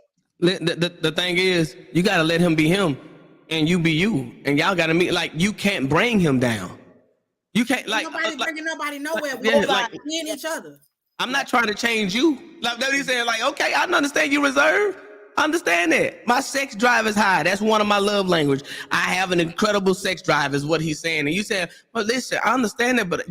the thing is, you gotta let him be him, and you be you, and y'all gotta meet. Like, you can't bring him down. You can't Nobody bringing nobody nowhere. yeah, We're like, in each other. I'm not trying to change you. Like that he's saying, like, okay, I understand you reserved. I understand that. My sex drive is high. That's one of my love language. I have an incredible sex drive, is what he's saying. And you said, well, listen, I understand that, but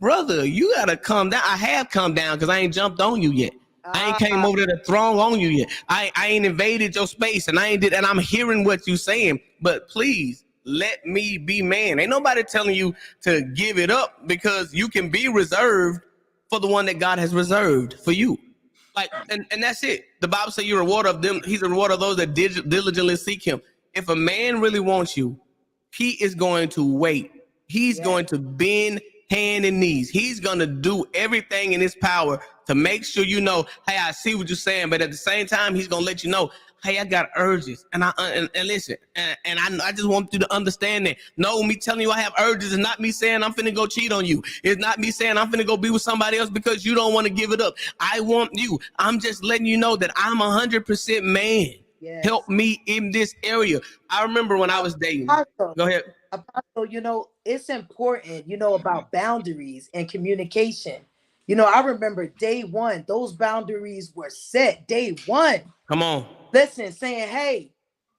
brother, you gotta come down. I have come down because I ain't jumped on you yet. I ain't came over there to throng on you yet. I ain't invaded your space, and and I'm hearing what you saying. But please let me be man. Ain't nobody telling you to give it up, because you can be reserved for the one that God has reserved for you. Like, and that's it. The Bible says you're a rewarder of them. He's a rewarder of those that diligently seek him. If a man really wants you, he is going to wait. He's going to bend hand and knees. He's going to do everything in his power to make sure you know, hey, I see what you're saying. But at the same time, he's going to let you know, hey, I got urges. And listen, and I just want you to understand that. No, me telling you I have urges is not me saying I'm finna go cheat on you. It's not me saying I'm finna go be with somebody else because you don't want to give it up. I want you. I'm just letting you know that I'm 100% man. Yes. Help me in this area. I remember when I was dating. Go ahead. Apostle, it's important, about boundaries and communication. I remember day one, those boundaries were set day one. Come on. Listen, saying, hey,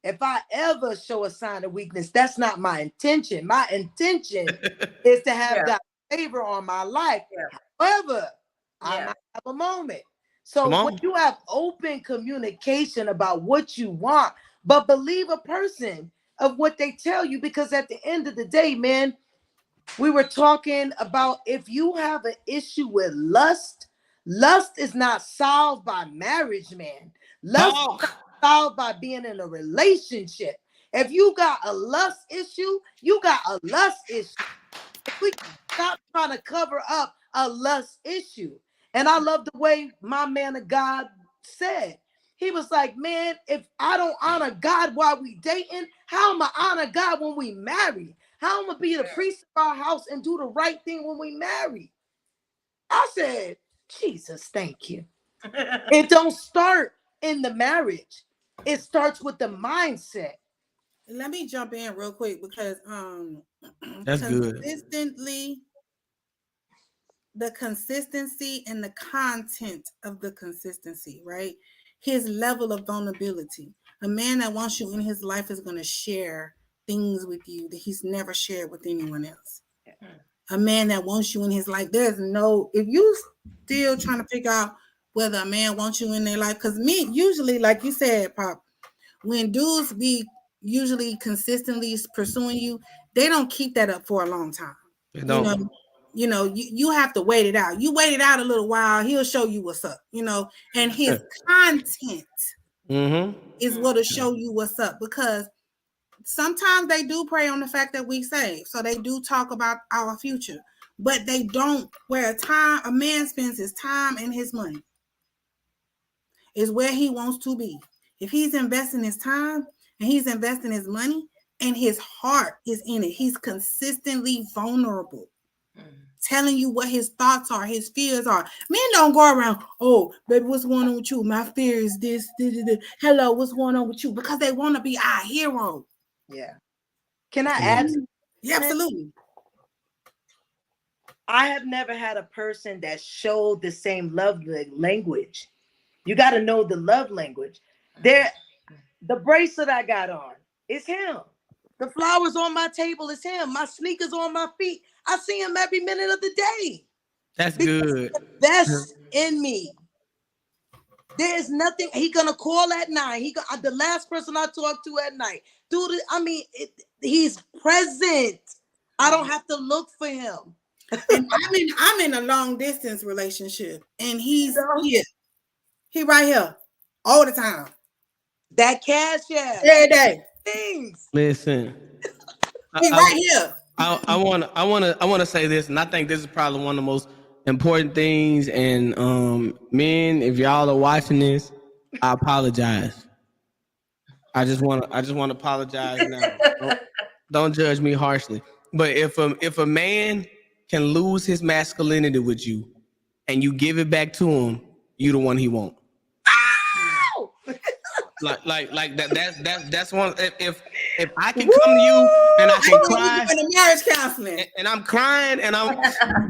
if I ever show a sign of weakness, that's not my intention. My intention is to have Yeah. God's favor on my life. Yeah. However, I Yeah. might have a moment. Come So when on. you have open communication about what you want, but believe a person of what they tell you, because at the end of the day, man, we were talking about if you have an issue with lust, lust is not solved by marriage, man. Lust is Talk. not solved by being in a relationship. If you got a lust issue, you got a lust issue. We stop trying to cover up a lust issue. And I love the way my man of God said. He was like, man, if I don't honor God while we dating, how am I honor God when we marry? How am I be the priest of our house and do the right thing when we marry? I said, Jesus, thank you. It don't start in the marriage. It starts with the mindset. Let me jump in real quick because That's good. consistently the consistency and the content of the consistency, right? His level of vulnerability. A man that wants you in his life is going to share things with you that he's never shared with anyone else. A man that wants you in his life, there's no, if you still trying to figure out whether a man wants you in their life, because me, usually, like you said, Pop, when dudes be usually consistently pursuing you, they don't keep that up for a long time. They You know, don't. you have to wait it out. You wait it out a little while, he'll show you what's up, and his content is what'll show you what's up, because sometimes they do prey on the fact that we save. So they do talk about our future, but they don't where a man spends his time and his money is where he wants to be. If he's investing his time and he's investing his money and his heart is in it, he's consistently vulnerable, telling you what his thoughts are, his fears are. Men don't go around, oh, baby, what's going on with you? My fear is this. Hello, what's going on with you? Because they want to be our hero. Yeah. Can I add? Yeah, absolutely. I have never had a person that showed the same love language. You got to know the love language. The bracelet I got on is him. The flowers on my table is him. My sneakers on my feet. I see him every minute of the day. That's good. That's in me. There is nothing. He gonna call at night. The last person I talked to at night. Dude, he's present. I don't have to look for him. And I'm in a long distance relationship, and he's here. He right here all the time. That cash app. Every day. Things. Listen. He right here. I want to say this, and I think this is probably one of the most important things. And men, if y'all are watching this, I apologize. I just want to apologize now. Don't judge me harshly. But if a man can lose his masculinity with you, and you give it back to him, you the one he want. Like that's one. If I can come to you and I can cry, in the marriage counseling, and I'm crying, and I'm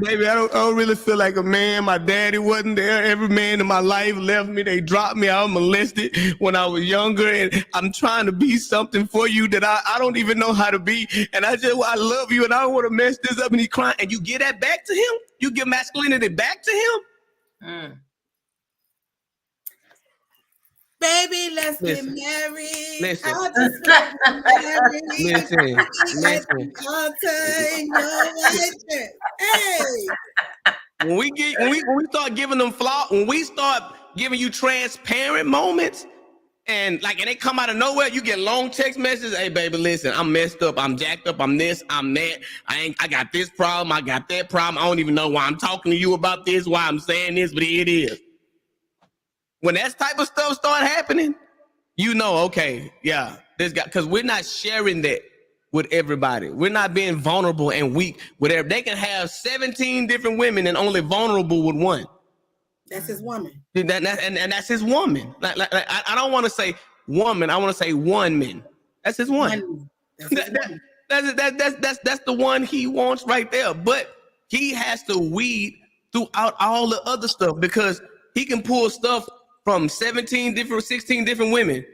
baby, I don't really feel like a man. My daddy wasn't there. Every man in my life left me. They dropped me. I was molested when I was younger, and I'm trying to be something for you that I don't even know how to be. And I love you, and I don't want to mess this up. And he crying, and you get that back to him. You give masculinity back to him. Baby, let's get married. Listen. I just want to marry. Listen. Hey. When we start giving them when we start giving you transparent moments, and they come out of nowhere, you get long text messages. Hey, baby, listen, I'm messed up. I'm jacked up. I'm this. I'm that. I got this problem. I got that problem. I don't even know why I'm talking to you about this, why I'm saying this, but it is. When that type of stuff start happening, okay, yeah, this guy, because we're not sharing that with everybody. We're not being vulnerable and weak with everybody. They can have 17 different women and only vulnerable with one. That's his woman. And that's his woman. I don't want to say woman. I want to say one man. That's his one. That's That's the one he wants right there. But he has to weed throughout all the other stuff because he can pull stuff from 16 different women,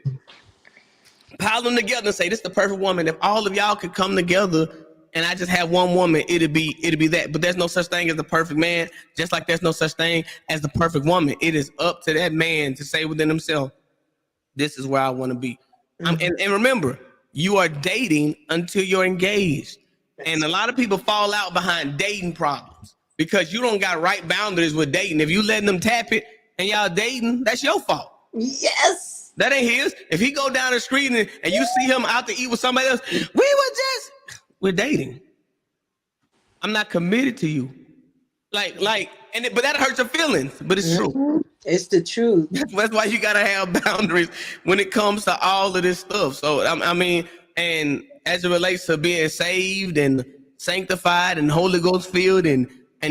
pile them together and say this is the perfect woman. If all of y'all could come together and I just have one woman, it'd be that. But there's no such thing as the perfect man, just like there's no such thing as the perfect woman. It is up to that man to say within himself, this is where I want to be. And remember, you are dating until you're engaged. And a lot of people fall out behind dating problems because you don't got right boundaries with dating. If you letting them tap it and y'all dating, that's your fault. Yes. That ain't his. If he go down the street and you see him out to eat with somebody else, we're dating. I'm not committed to you. But that hurts your feelings. But it's true. It's the truth. That's why you gotta have boundaries when it comes to all of this stuff. So I mean, and as it relates to being saved and sanctified and Holy Ghost filled and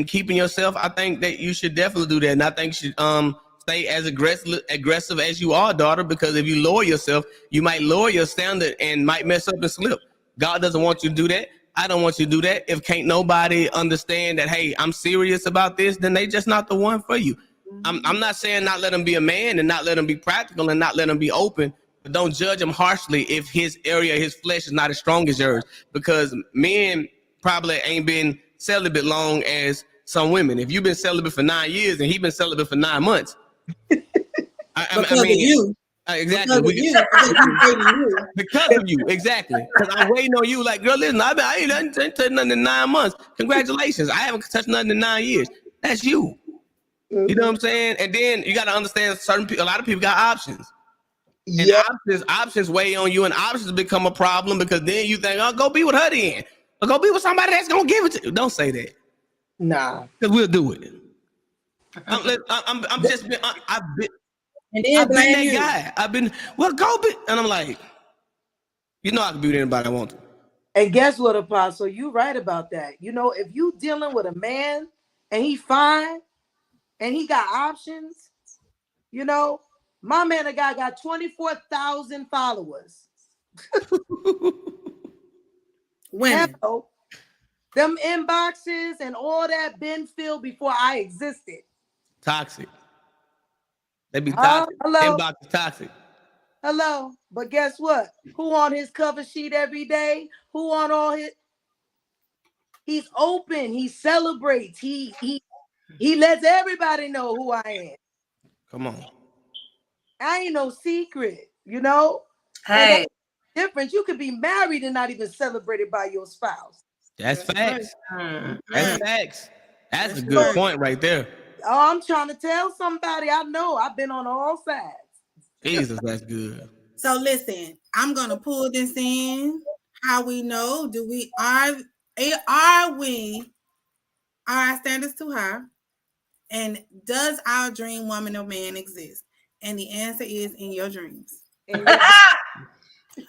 keeping yourself, I think that you should definitely do that. And I think you should stay as aggressive as you are, daughter, because if you lower yourself, you might lower your standard and might mess up and slip. God doesn't want you to do that. I don't want you to do that. If can't nobody understand that, hey, I'm serious about this, then they just not the one for you. I'm not saying not let him be a man and not let him be practical and not let him be open, but don't judge him harshly if his area, his flesh is not as strong as yours, because men probably ain't been celibate long as some women. If you've been celibate for 9 years and he's been celibate for 9 months, because of you. Exactly. Because of you, exactly. Because I'm waiting on you. Like, girl, listen, I ain't touched nothing in 9 months. Congratulations. I haven't touched nothing in 9 years. That's you. You know what I'm saying? And then you got to understand a lot of people got options. And options weigh on you, and options become a problem because then you think, oh, go be with her then. Or go be with somebody that's going to give it to you. Don't say that. Nah. Because we'll do it. I've been that guy. Go be. And I'm like, I can be with anybody I want to. And guess what, Apostle? You right about that. If you dealing with a man and he fine and he got options, my man, a guy got 24,000 followers. Women. Them inboxes and all that been filled before I existed. Toxic. They be toxic. Hello. Inbox is toxic. Hello. But guess what? Who on his cover sheet every day? Who on all his? He's open. He celebrates. He lets everybody know who I am. Come on. I ain't no secret, Hey. Difference. You could be married and not even celebrated by your spouse. That's facts. That's facts. That's a good point right there. Oh, I'm trying to tell somebody. I know. I've been on all sides. Jesus, that's good. So listen, I'm gonna pull this in. How we know? Are our standards too high? And does our dream woman or man exist? And the answer is in your dreams.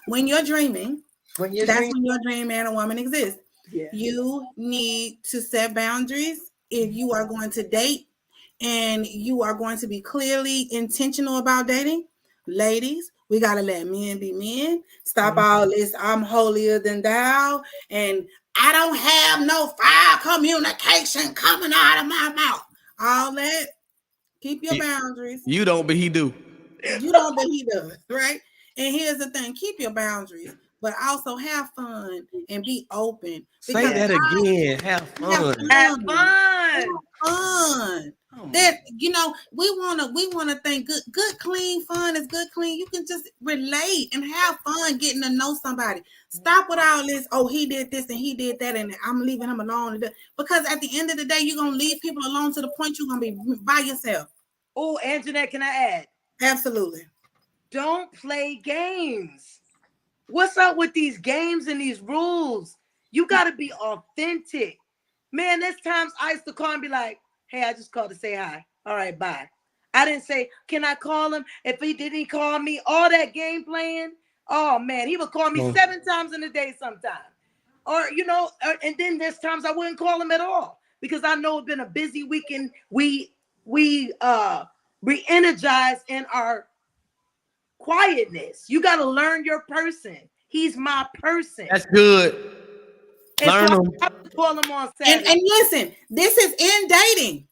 When you're dreaming, when your dream man or woman exists. Yeah. You need to set boundaries if you are going to date and you are going to be clearly intentional about dating. Ladies, we got to let men be men. Stop all this, I'm holier than thou, and I don't have no foul communication coming out of my mouth. All that. Keep your boundaries. You don't, but he do. You don't, but he does, right? And here's the thing, keep your boundaries, but also have fun and be open. Say that again. Have fun. Have fun. Have fun. That we wanna think good, clean fun is good, clean. You can just relate and have fun getting to know somebody. Stop with all this. Oh, he did this and he did that, and I'm leaving him alone. Because at the end of the day, you're gonna leave people alone to the point you're gonna be by yourself. Oh, Anjanette, can I add? Absolutely. Don't play games. What's up with these games and these rules? You got to be authentic. Man, there's times I used to call and be like, hey, I just called to say hi. All right, bye. I didn't say, can I call him? If he didn't call me, all that game playing, oh, man, he would call me 7 times in a day sometime. Or, and then there's times I wouldn't call him at all because I know it's been a busy weekend. We re-energize in our quietness. You got to learn your person. He's my person. That's good. And so Learn I them. have to pull them on And Saturday. listen, this is in dating.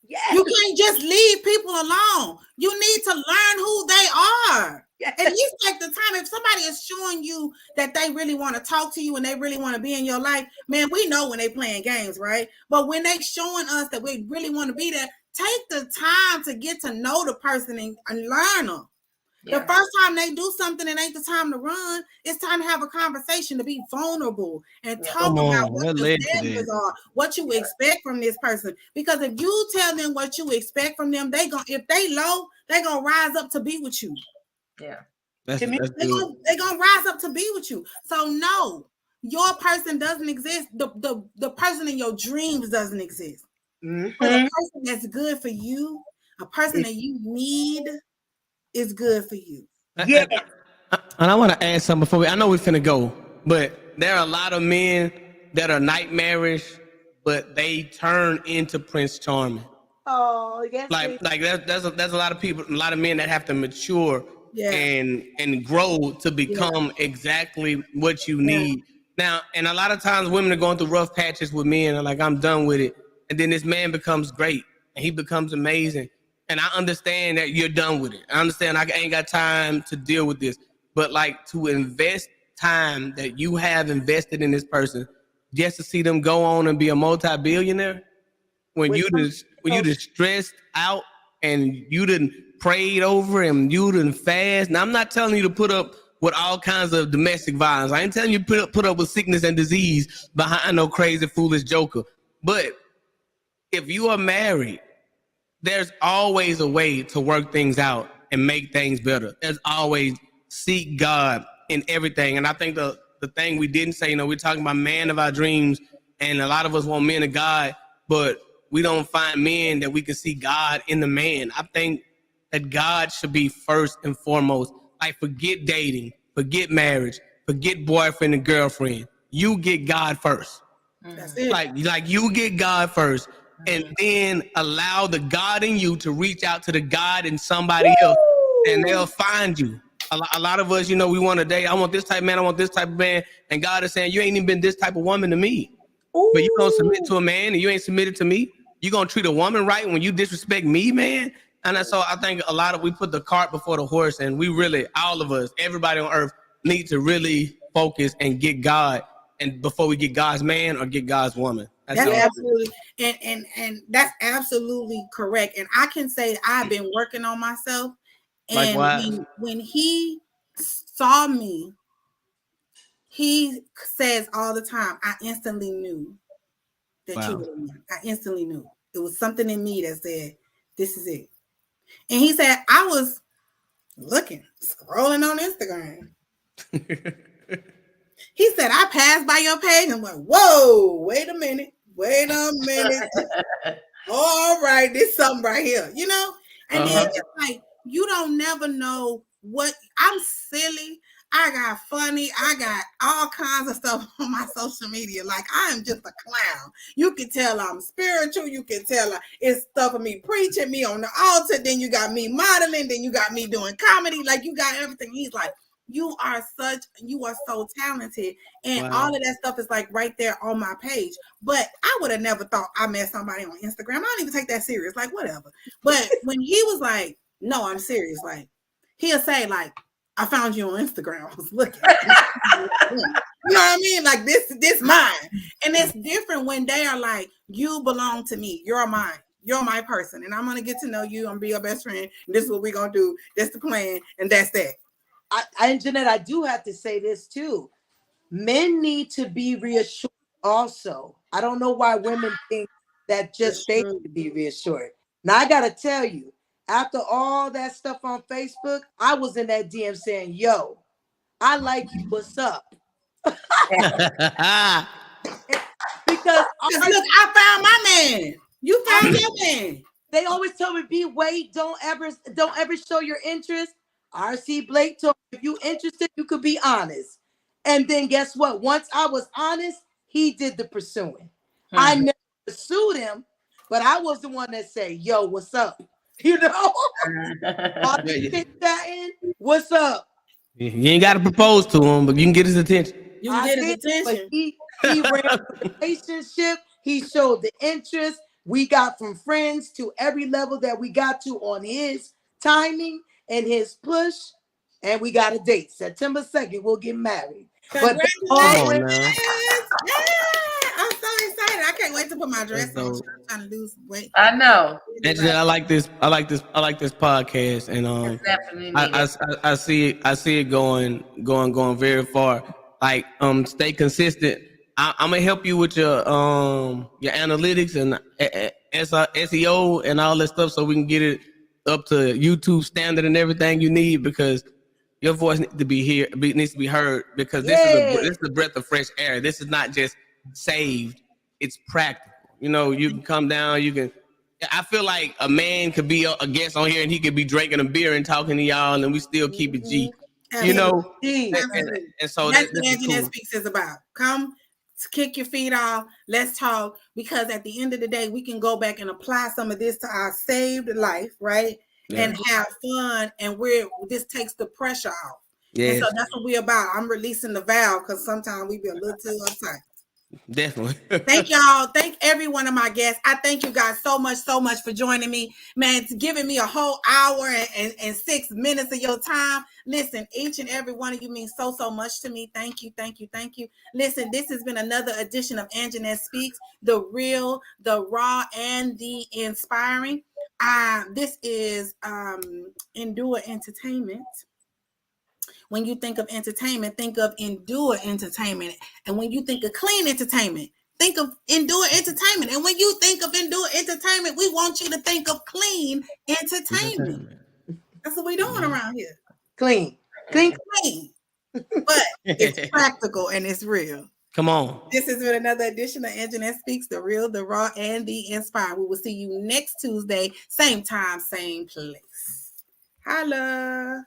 Yes. You can't just leave people alone. You need to learn who they are. Yes. At least take the time. If somebody is showing you that they really want to talk to you and they really want to be in your life, man, we know when they playing games, right? But when they showing us that we really want to be there, take the time to get to know the person and learn them. The first time they do something, it ain't the time to run. It's time to have a conversation, to be vulnerable and talk Come about on, what what the led to standards that? are, what you expect from this person. Because if you tell them what you expect from them, if they low, they gonna rise up to be with you. Yeah. That's They good. gonna rise up to be with you. So no, your person doesn't exist. The person in your dreams doesn't exist. Mhm. But a person that's good for you, a person that you need, is good for you. Yes. And I want to add something before I know we're finna go, but there are a lot of men that are nightmarish, but they turn into Prince Charming. Oh, yes. Like there's a lot of people, a lot of men that have to mature Yeah. and grow to become exactly what you need. Now, and a lot of times women are going through rough patches with men and like, I'm done with it. And then this man becomes great and he becomes amazing. And I understand that you're done with it. I understand I ain't got time to deal with this. But like to invest time that you have invested in this person just to see them go on and be a multi-billionaire when With you just stressed out and you didn't prayed over and you didn't fast. Now I'm not telling you to put up with all kinds of domestic violence. I ain't telling you to put up with sickness and disease behind no crazy foolish joker. But if you are married, there's always a way to work things out and make things better. There's always seek God in everything. And I think the thing we didn't say, we're talking about man of our dreams, and a lot of us want men of God, but we don't find men that we can see God in the man. I think that God should be first and foremost. Like, forget dating, forget marriage, forget boyfriend and girlfriend. You get God first. That's it. Like you get God first, and then allow the God in you to reach out to the God in somebody else, and they'll find you. A lot of us, we want to date. I want this type of man. I want this type of man. And God is saying, you ain't even been this type of woman to me. But you gonna submit to a man and you ain't submitted to me. You gonna treat a woman right when you disrespect me, man. And so I think we put the cart before the horse, and we really, all of us, everybody on earth, need to really focus and get God, and before we get God's man or get God's woman. That's absolutely and that's absolutely correct. And I can say I've been working on myself. And when he saw me, he says all the time, I instantly knew that you were the one. I instantly knew. It was something in me that said, this is it. And he said, I was scrolling on Instagram. He said, I passed by your page and went, whoa, wait a minute. All right, this something right here, And then it's like, you don't never know what. I'm silly. I got funny. I got all kinds of stuff on my social media. Like, I am just a clown. You can tell I'm spiritual. You can tell it's stuff of me preaching, me on the altar. Then you got me modeling. Then you got me doing comedy. Like, you got everything. He's like, you are so talented. And all of that stuff is like right there on my page. But I would have never thought I met somebody on Instagram. I don't even take that serious. Like, whatever. But when he was like, no, I'm serious. Like, he'll say, like, I found you on Instagram. I was looking. You know what I mean? Like, this mine. And it's different when they are like, you belong to me. You're mine. You're my person. And I'm going to get to know you. I'm going to be your best friend. And this is what we're going to do. That's the plan. And that's that. And Jeanette, I do have to say this too. Men need to be reassured also. I don't know why women think that just they need to be reassured. Now, I got to tell you, after all that stuff on Facebook, I was in that DM saying, yo, I like you. What's up? Because look, I found my man. You found your man. They always tell me, don't ever show your interest. RC Blake told me, if you interested, you could be honest. And then guess what? Once I was honest, he did the pursuing. I never pursued him, but I was the one that said, yo, what's up? What's up? You ain't got to propose to him, but you can get his attention. You can I get his did, but attention. he ran the relationship. He showed the interest. We got from friends to every level that we got to on his timing and his push, and we got a date. September 2nd, we'll get married. But they Come all on went. now. Congratulations! Yeah, I'm so excited. I can't wait to put my That's dress on. dope. I'm trying to lose weight. I know. Really Anjanette, right. I like this. I like this. I like this podcast, and It's definitely I, needed. I see it. I see it going very far. Like, stay consistent. I'm gonna help you with your analytics and SEO and all that stuff, so we can get it up to YouTube standard and everything you need, because your voice needs to be here, needs to be heard, because Yeah. this is a breath of fresh air. This is not just saved; it's practical. You know, you can come down. You can. I feel like a man could be a guest on here and he could be drinking a beer and talking to y'all, and we still keep it Mhm. G. You Keep it Absolutely. know, G. Absolutely. and so That's this what is Anjanette cool. Speaks is about. Come kick your feet off. Let's talk. Because at the end of the day, we can go back and apply some of this to our saved life, right? And Yeah. have fun. And this takes the pressure off. And so Yes, that's what we're about. I'm releasing the valve because sometimes we be a little too uptight. definitely. Thank y'all. Thank every one of my guests. I thank you guys so much for joining me. Man, it's giving me a whole hour and 6 minutes of your time. Listen, each and every one of you means so much to me. Thank you. Listen, this has been another edition of Anjanette Speaks, the real, the raw, and the inspiring. This is Endure Entertainment. When you think of entertainment, think of Endure Entertainment. And when you think of clean entertainment, think of Endure Entertainment. And when you think of Endure Entertainment, we want you to think of clean entertainment. That's what we're doing around here. Clean. Clean. Clean. But it's practical and it's real. Come on. This has been another edition of Anjanette Speaks, the real, the raw, and the inspired. We will see you next Tuesday, same time, same place. Holla.